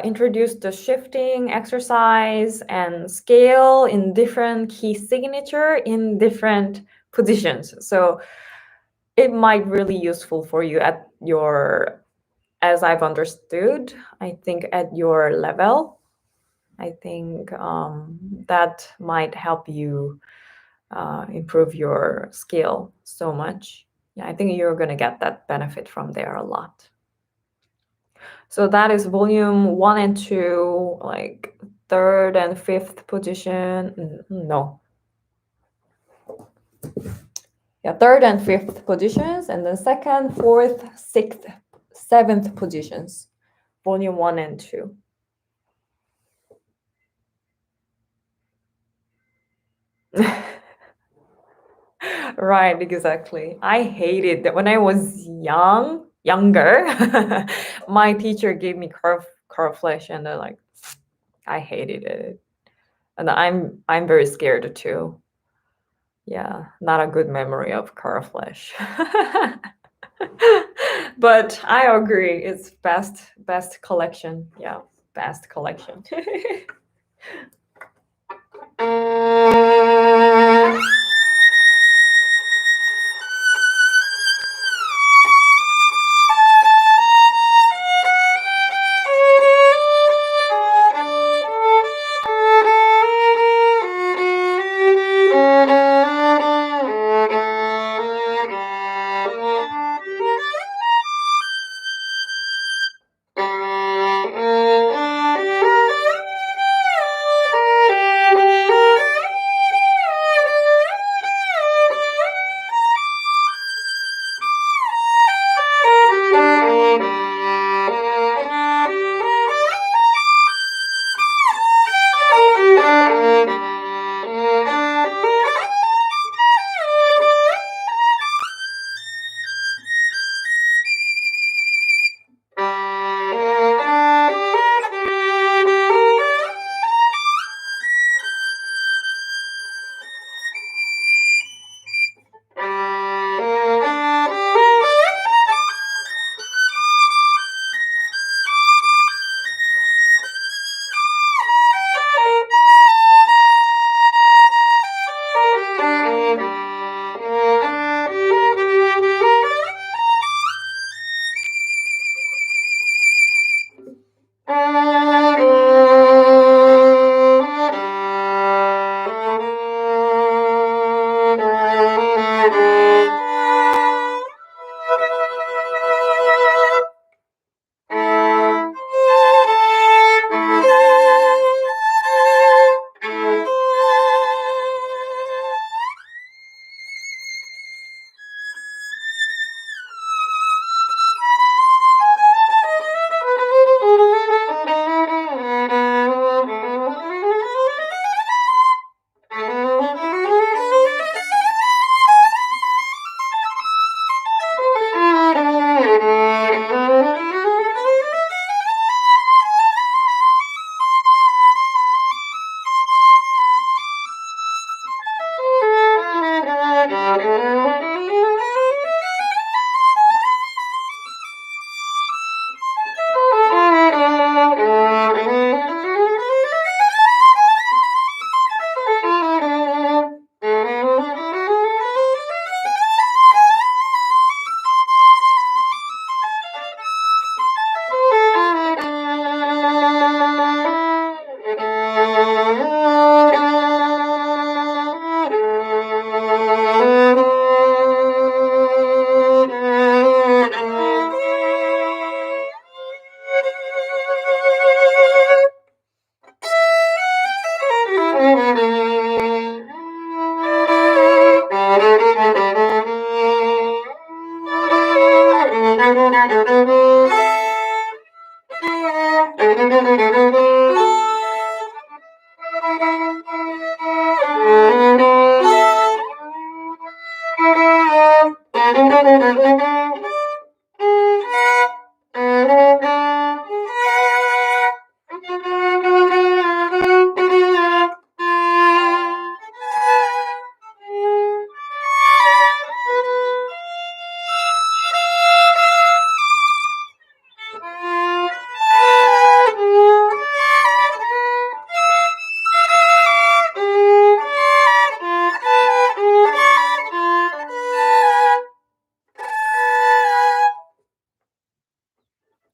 introduced the shifting exercise and scale in different key signature in different positions. So it might really useful for you at your, as I've understood, I think at your level. I think that might help you improve your skill so much. Yeah, I think you're going to get that benefit from there a lot. So that is volume 1 and 2, like third and fifth position. No. Yeah, third and fifth positions, and then second, fourth, sixth, seventh positions. Volume 1 and 2. Right, exactly. I hated that when I was younger. My teacher gave me curve flash, and then like I hated it, and I'm very scared too. Yeah, not a good memory of curve flash. But I agree, it's best collection. Yeah, best collection.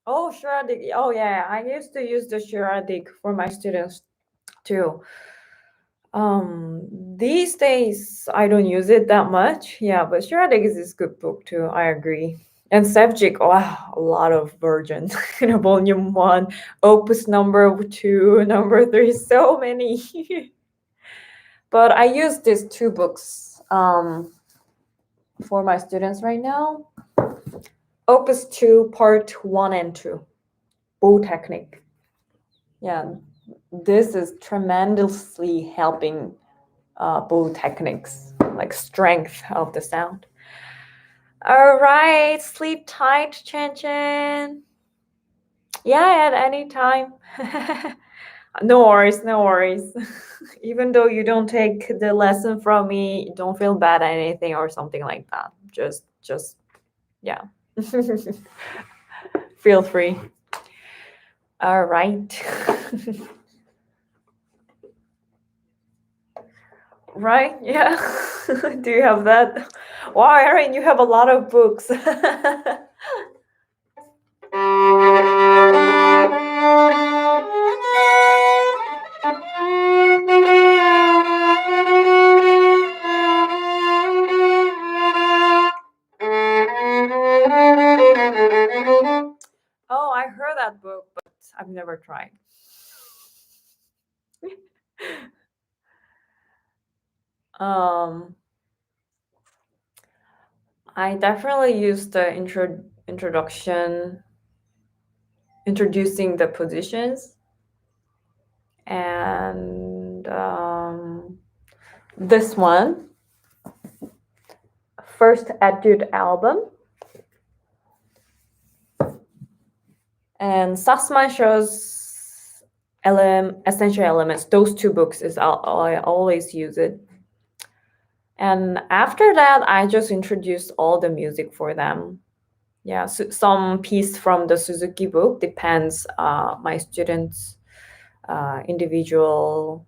Oh, charadic. Oh, yeah. I used to use the charadic for my students too. These days I don't use it that much. Yeah, but charadic is a good book too. I agree. And Sevcik, wow, a lot of versions. Volume one, Opus number two, number three, so many. But I use these two books for my students right now. Opus 2, Part 1 and 2, Bow Technique. Yeah, this is tremendously helping bow techniques, like strength of the sound. All right, sleep tight, Chen Chen. Yeah, at any time. No worries, no worries. Even though you don't take the lesson from me, don't feel bad at anything or something like that. Just yeah. Feel free. All right. Right? Yeah. Do you have that? Wow, Erin, you have a lot of books. Oh, I heard that book, but I've never tried. um, I definitely used the introduction, introducing the positions, and this one, first etude album, and Sassman shows essential elements. Those two books is I always use it. And after that, I just introduced all the music for them. Yeah, so some piece from the Suzuki book depends my students' individual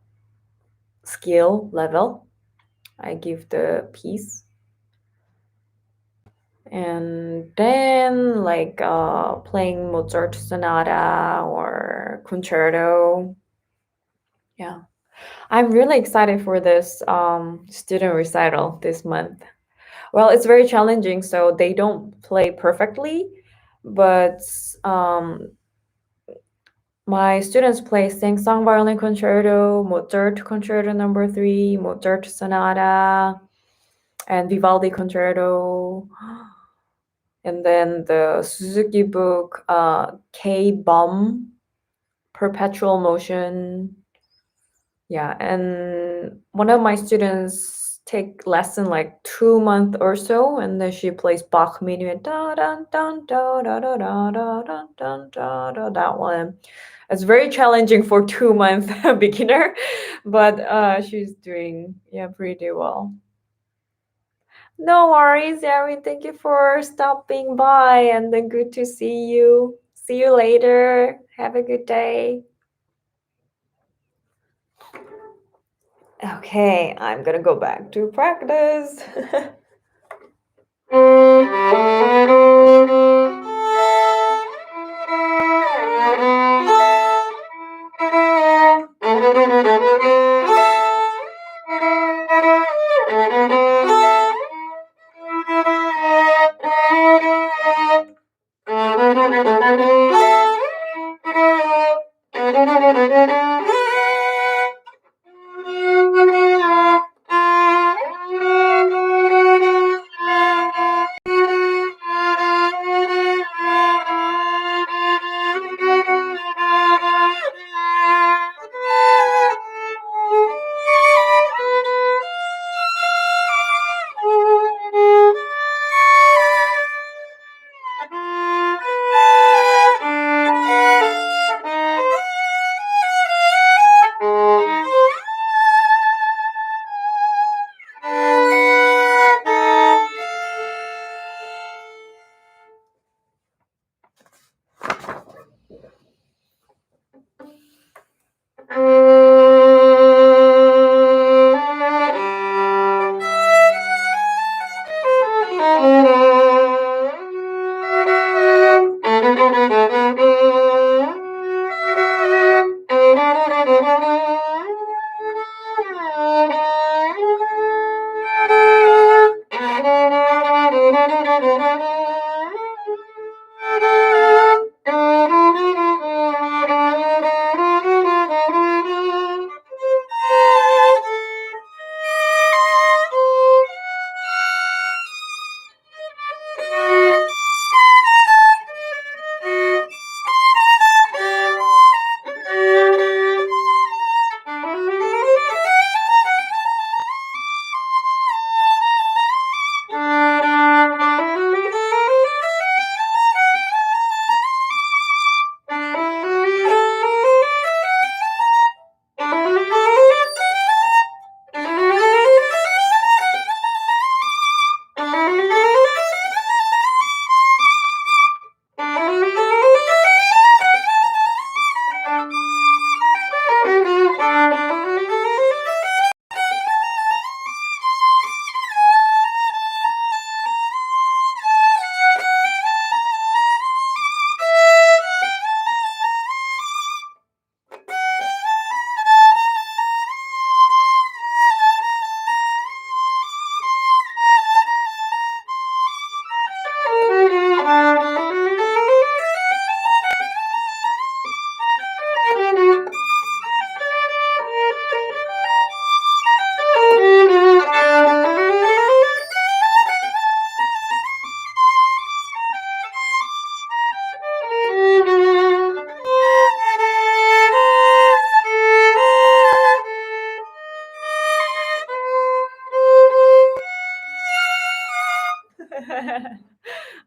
skill level. I give the piece. And then like playing Mozart sonata or concerto. Yeah. I'm really excited for this student recital this month. Well, it's very challenging, so they don't play perfectly, but my students play sing-song violin concerto, Mozart concerto number 3, Mozart sonata, and Vivaldi concerto. And then the Suzuki book, K-Bomb, Perpetual Motion. Yeah, and one of my students take lesson like 2 months or so, and then she plays Bach Minuet, da da da da da da da da da da da da. That one. It's very challenging for 2 month beginner, but she's doing pretty well. No worries, Erin. Thank you for stopping by, and then good to see you. See you later. Have a good day. Okay, I'm gonna go back to practice.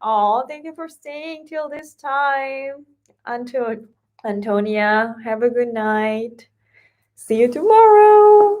Oh, thank you for staying till this time. Until Antonia, have a good night. See you tomorrow.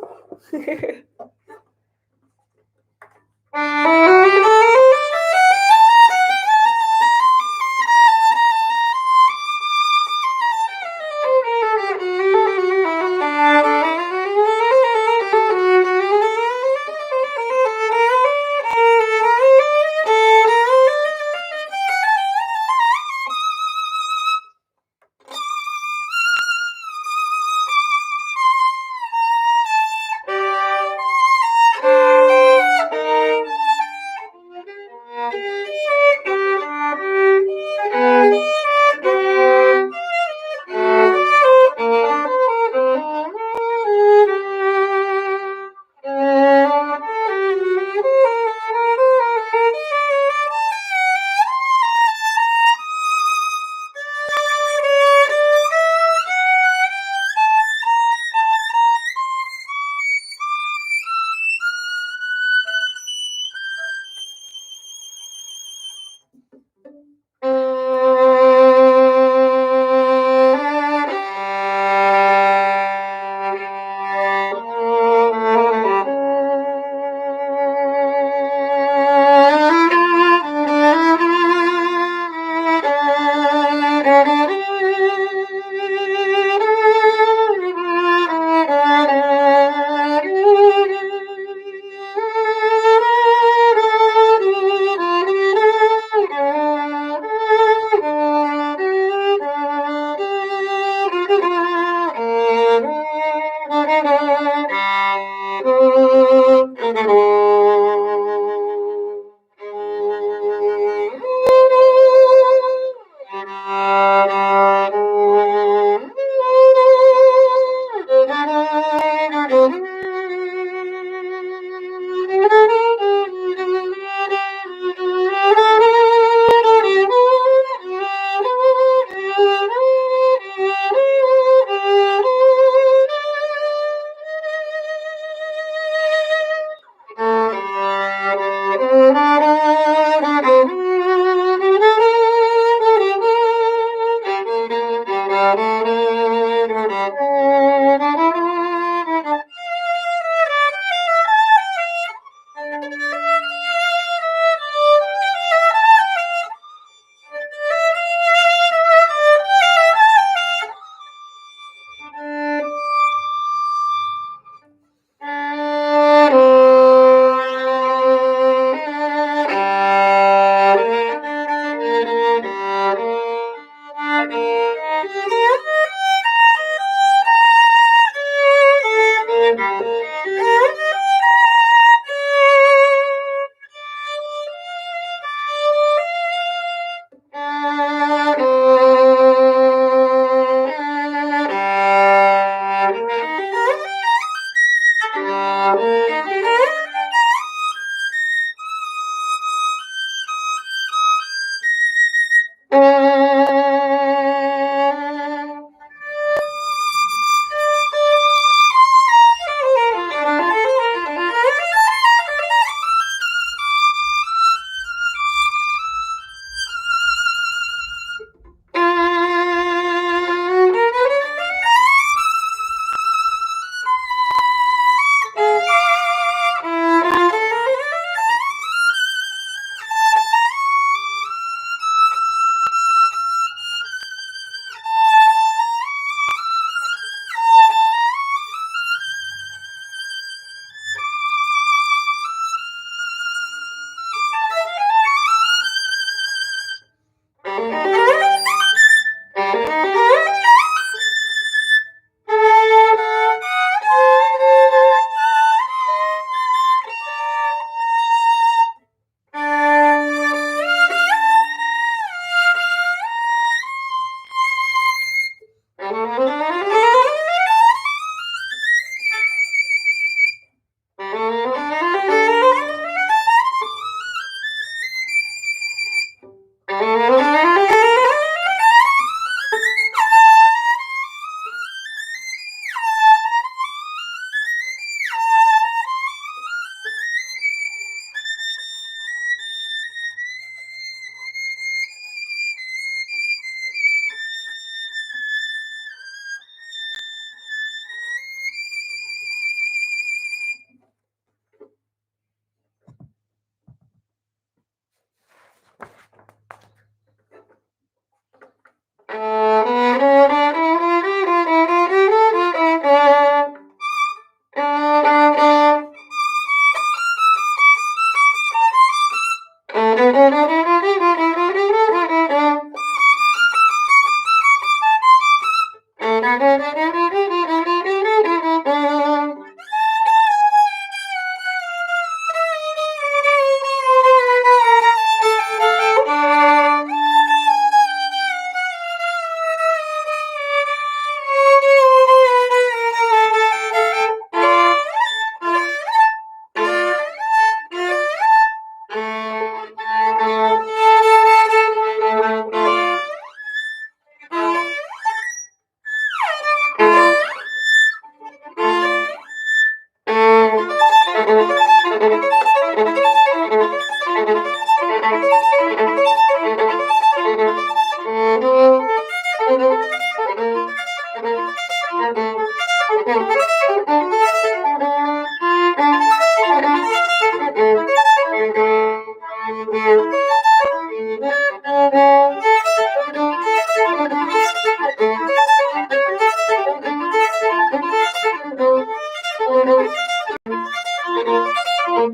I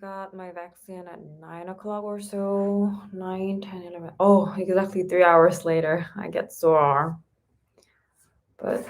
got my vaccine at 9 o'clock or so. 9, 10, 11. Oh, exactly 3 hours later, I get sore. But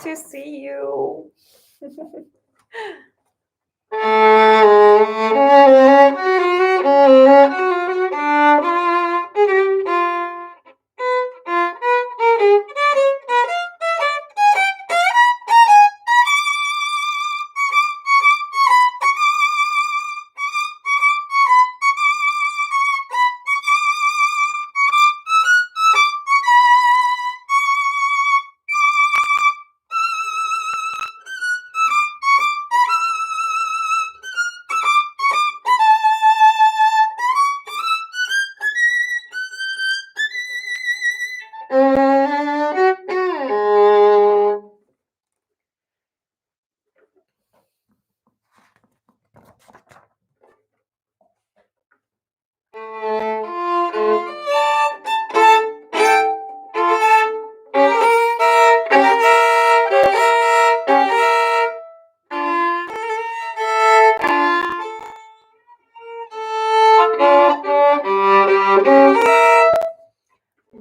to see you.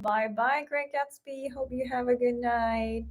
Bye bye, Great Gatsby. Hope you have a good night.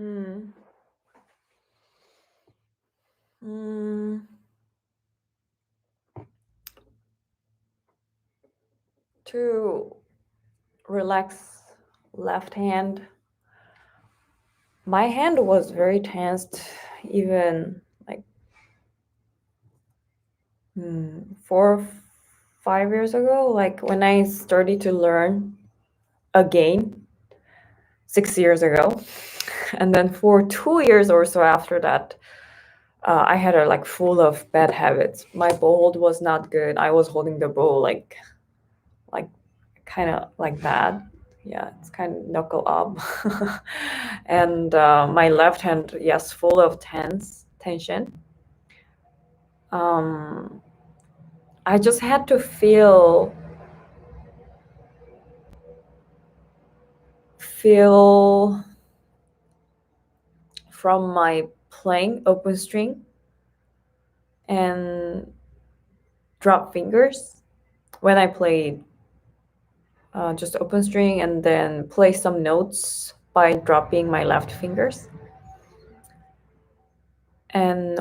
Mm. Mm. To relax left hand. My hand was very tensed even like 4 5 years ago, like when I started to learn again 6 years ago. And then for 2 years or so after that, I had a like full of bad habits. My bow hold was not good. I was holding the bow like kind of like that. Yeah, it's kind of knuckle up. And my left hand, yes, full of tension. Um, I just had to feel from my playing open string and drop fingers when I played just open string, and then play some notes by dropping my left fingers. And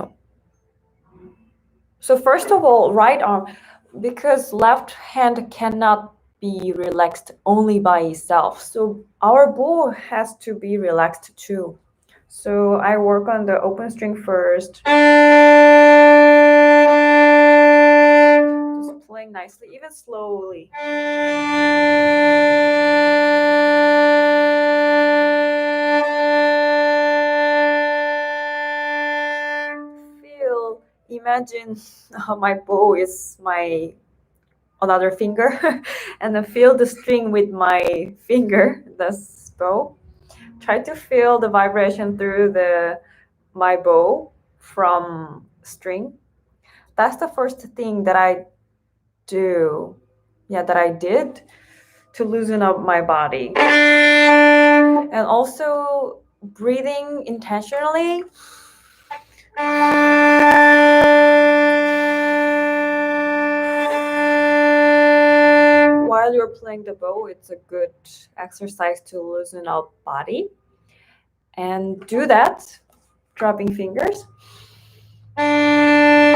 so first of all, right arm, because left hand cannot be relaxed only by itself. So our bow has to be relaxed too. So I work on the open string first. Just playing nicely, even slowly. Imagine my bow is my another finger, and then feel the string with my finger, the bow. Try to feel the vibration through the my bow from string. That's the first thing that I do. Yeah, that I did to loosen up my body. And also breathing intentionally. While you're playing the bow, it's a good exercise to loosen up body. And do that, dropping fingers. And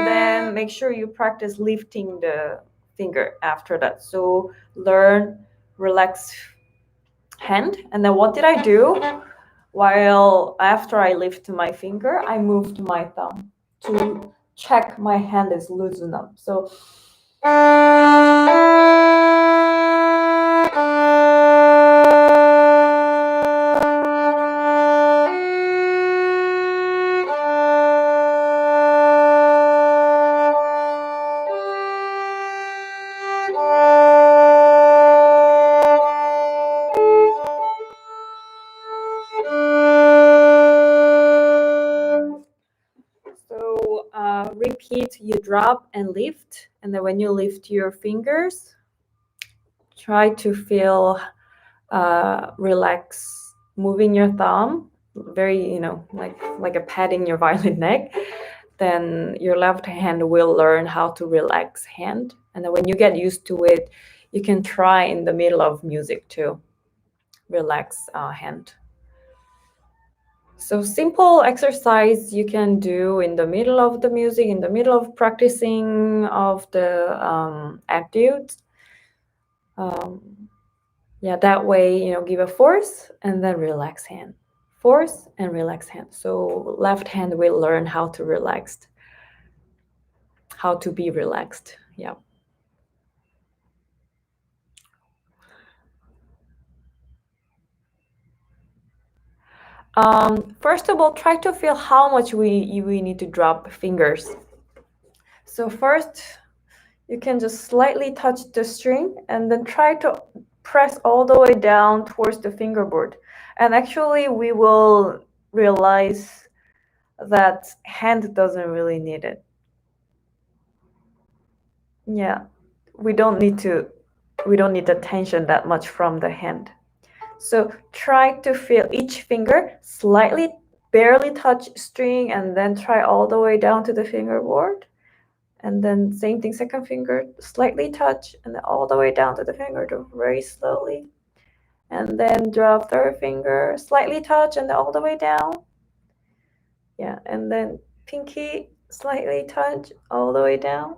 then make sure you practice lifting the finger after that. So learn, relax hand. And then what did I do? While after I lift my finger, I moved my thumb to check my hand is loosened up. So repeat, you drop and lift, and then when you lift your fingers, try to feel relax, moving your thumb, very like a patting your violin neck. Then your left hand will learn how to relax hand, and then when you get used to it, you can try in the middle of music to relax hand. So simple exercise you can do in the middle of the music, in the middle of practicing of the etudes. Yeah, that way, give a force and then relax hand. Force and relax hand. So left hand will learn how to be relaxed. Yeah. First of all, try to feel how much we need to drop fingers. So first, you can just slightly touch the string and then try to press all the way down towards the fingerboard. And actually, we will realize that hand doesn't really need it. Yeah, we don't need the tension that much from the hand. So try to feel each finger slightly, barely touch string, and then try all the way down to the fingerboard. And then same thing, second finger, slightly touch, and then all the way down to the fingerboard very slowly. And then drop third finger, slightly touch, and then all the way down. Yeah, and then pinky, slightly touch, all the way down.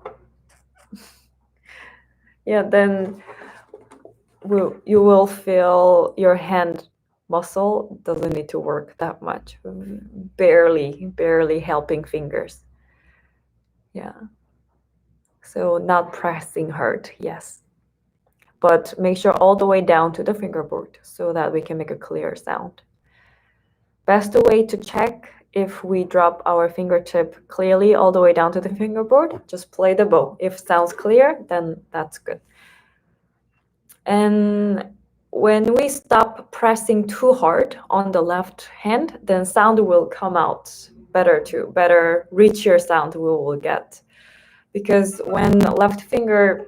Yeah, then you will feel your hand muscle doesn't need to work that much. Barely helping fingers. Yeah. So not pressing hard, yes. But make sure all the way down to the fingerboard so that we can make a clear sound. Best way to check if we drop our fingertip clearly all the way down to the fingerboard, just play the bow. If sounds clear, then that's good. And when we stop pressing too hard on the left hand, then sound will come out better too. Better, richer sound we will get. Because when left finger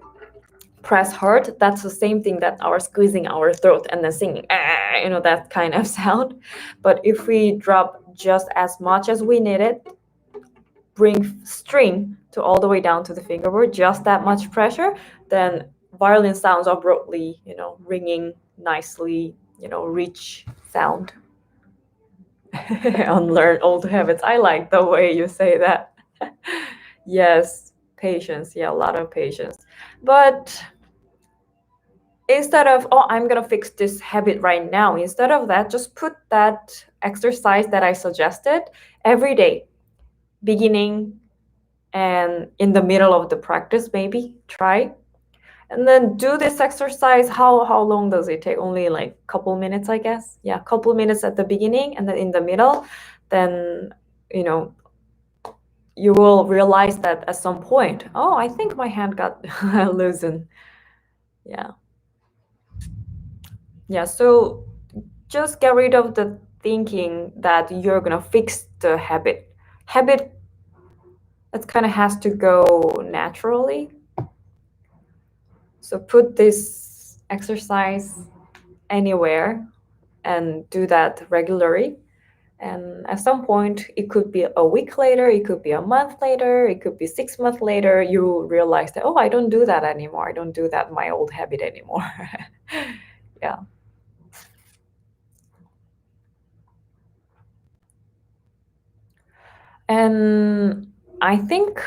press hard, that's the same thing that our squeezing our throat and then singing, that kind of sound. But if we drop just as much as we need it, bring string to all the way down to the fingerboard, just that much pressure, then violin sounds are broadly, ringing nicely, rich sound. Unlearn old habits. I like the way you say that. Yes, patience. Yeah, a lot of patience. But instead of, I'm going to fix this habit right now, instead of that, just put that exercise that I suggested every day, beginning and in the middle of the practice, maybe try. And then do this exercise. How long does it take? Only like a couple minutes, I guess. Yeah, a couple minutes at the beginning and then in the middle. Then, you will realize that at some point, I think my hand got loosened. Yeah. Yeah, so just get rid of the thinking that you're gonna fix the habit. Habit, it kind of has to go naturally. So put this exercise anywhere and do that regularly. And at some point, it could be a week later, it could be a month later, it could be 6 months later, you realize that, I don't do that anymore. I don't do that my old habit anymore. Yeah. And I think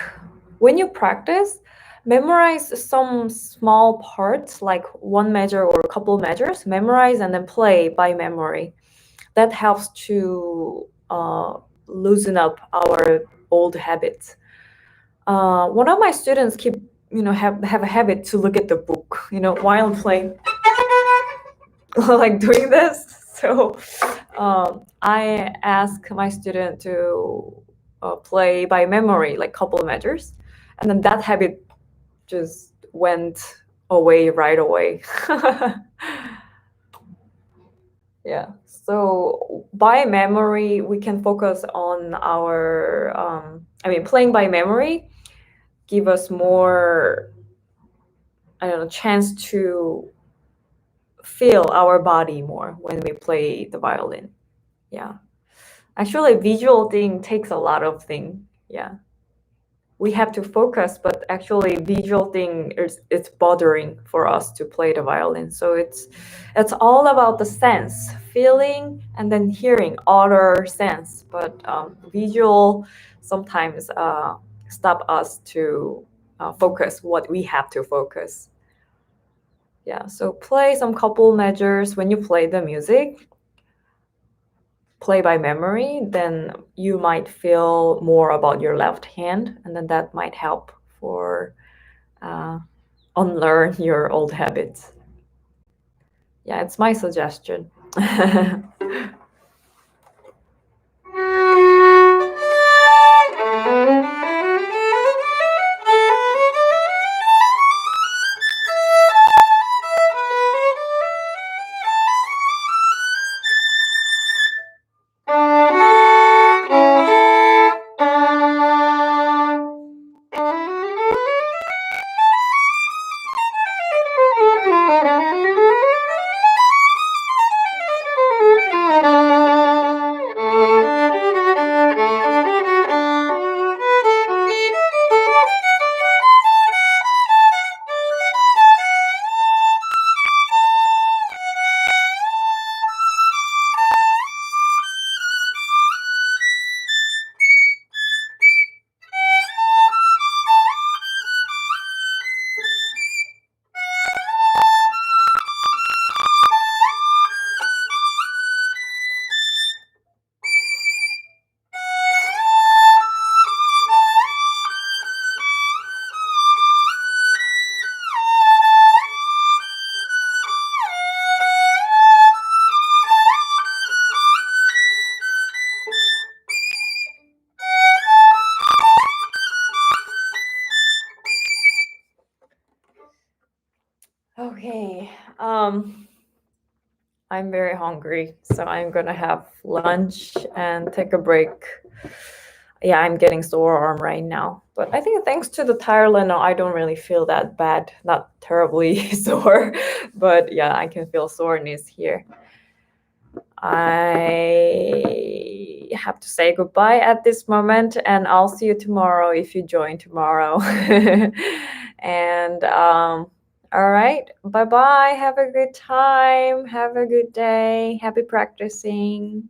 when you practice, memorize some small parts, like one measure or a couple measures, memorize and then play by memory. That helps to loosen up our old habits. One of my students have a habit to look at the book, while playing, like doing this. So I ask my student to play by memory, like couple measures, and then that habit just went away right away. Yeah. So by memory, we can focus on our. Playing by memory give us more, chance to feel our body more when we play the violin. Yeah. Actually, visual thing takes a lot of thing. Yeah. We have to focus, but actually visual thing it's bothering for us to play the violin. So it's all about the sense, feeling, and then hearing, other sense. But visual sometimes stop us to focus what we have to focus. Yeah, so play some couple measures when you play the music. Play by memory, then you might feel more about your left hand, and then that might help for unlearn your old habits. Yeah, it's my suggestion. I'm very hungry, so I'm gonna have lunch and take a break. Yeah, I'm getting sore arm right now, but I think thanks to the Tylenol, I don't really feel that bad. Not terribly sore, but yeah, I can feel soreness here. I have to say goodbye at this moment, and I'll see you tomorrow if you join tomorrow. And all right, bye bye. Have a good time. Have a good day. Happy practicing.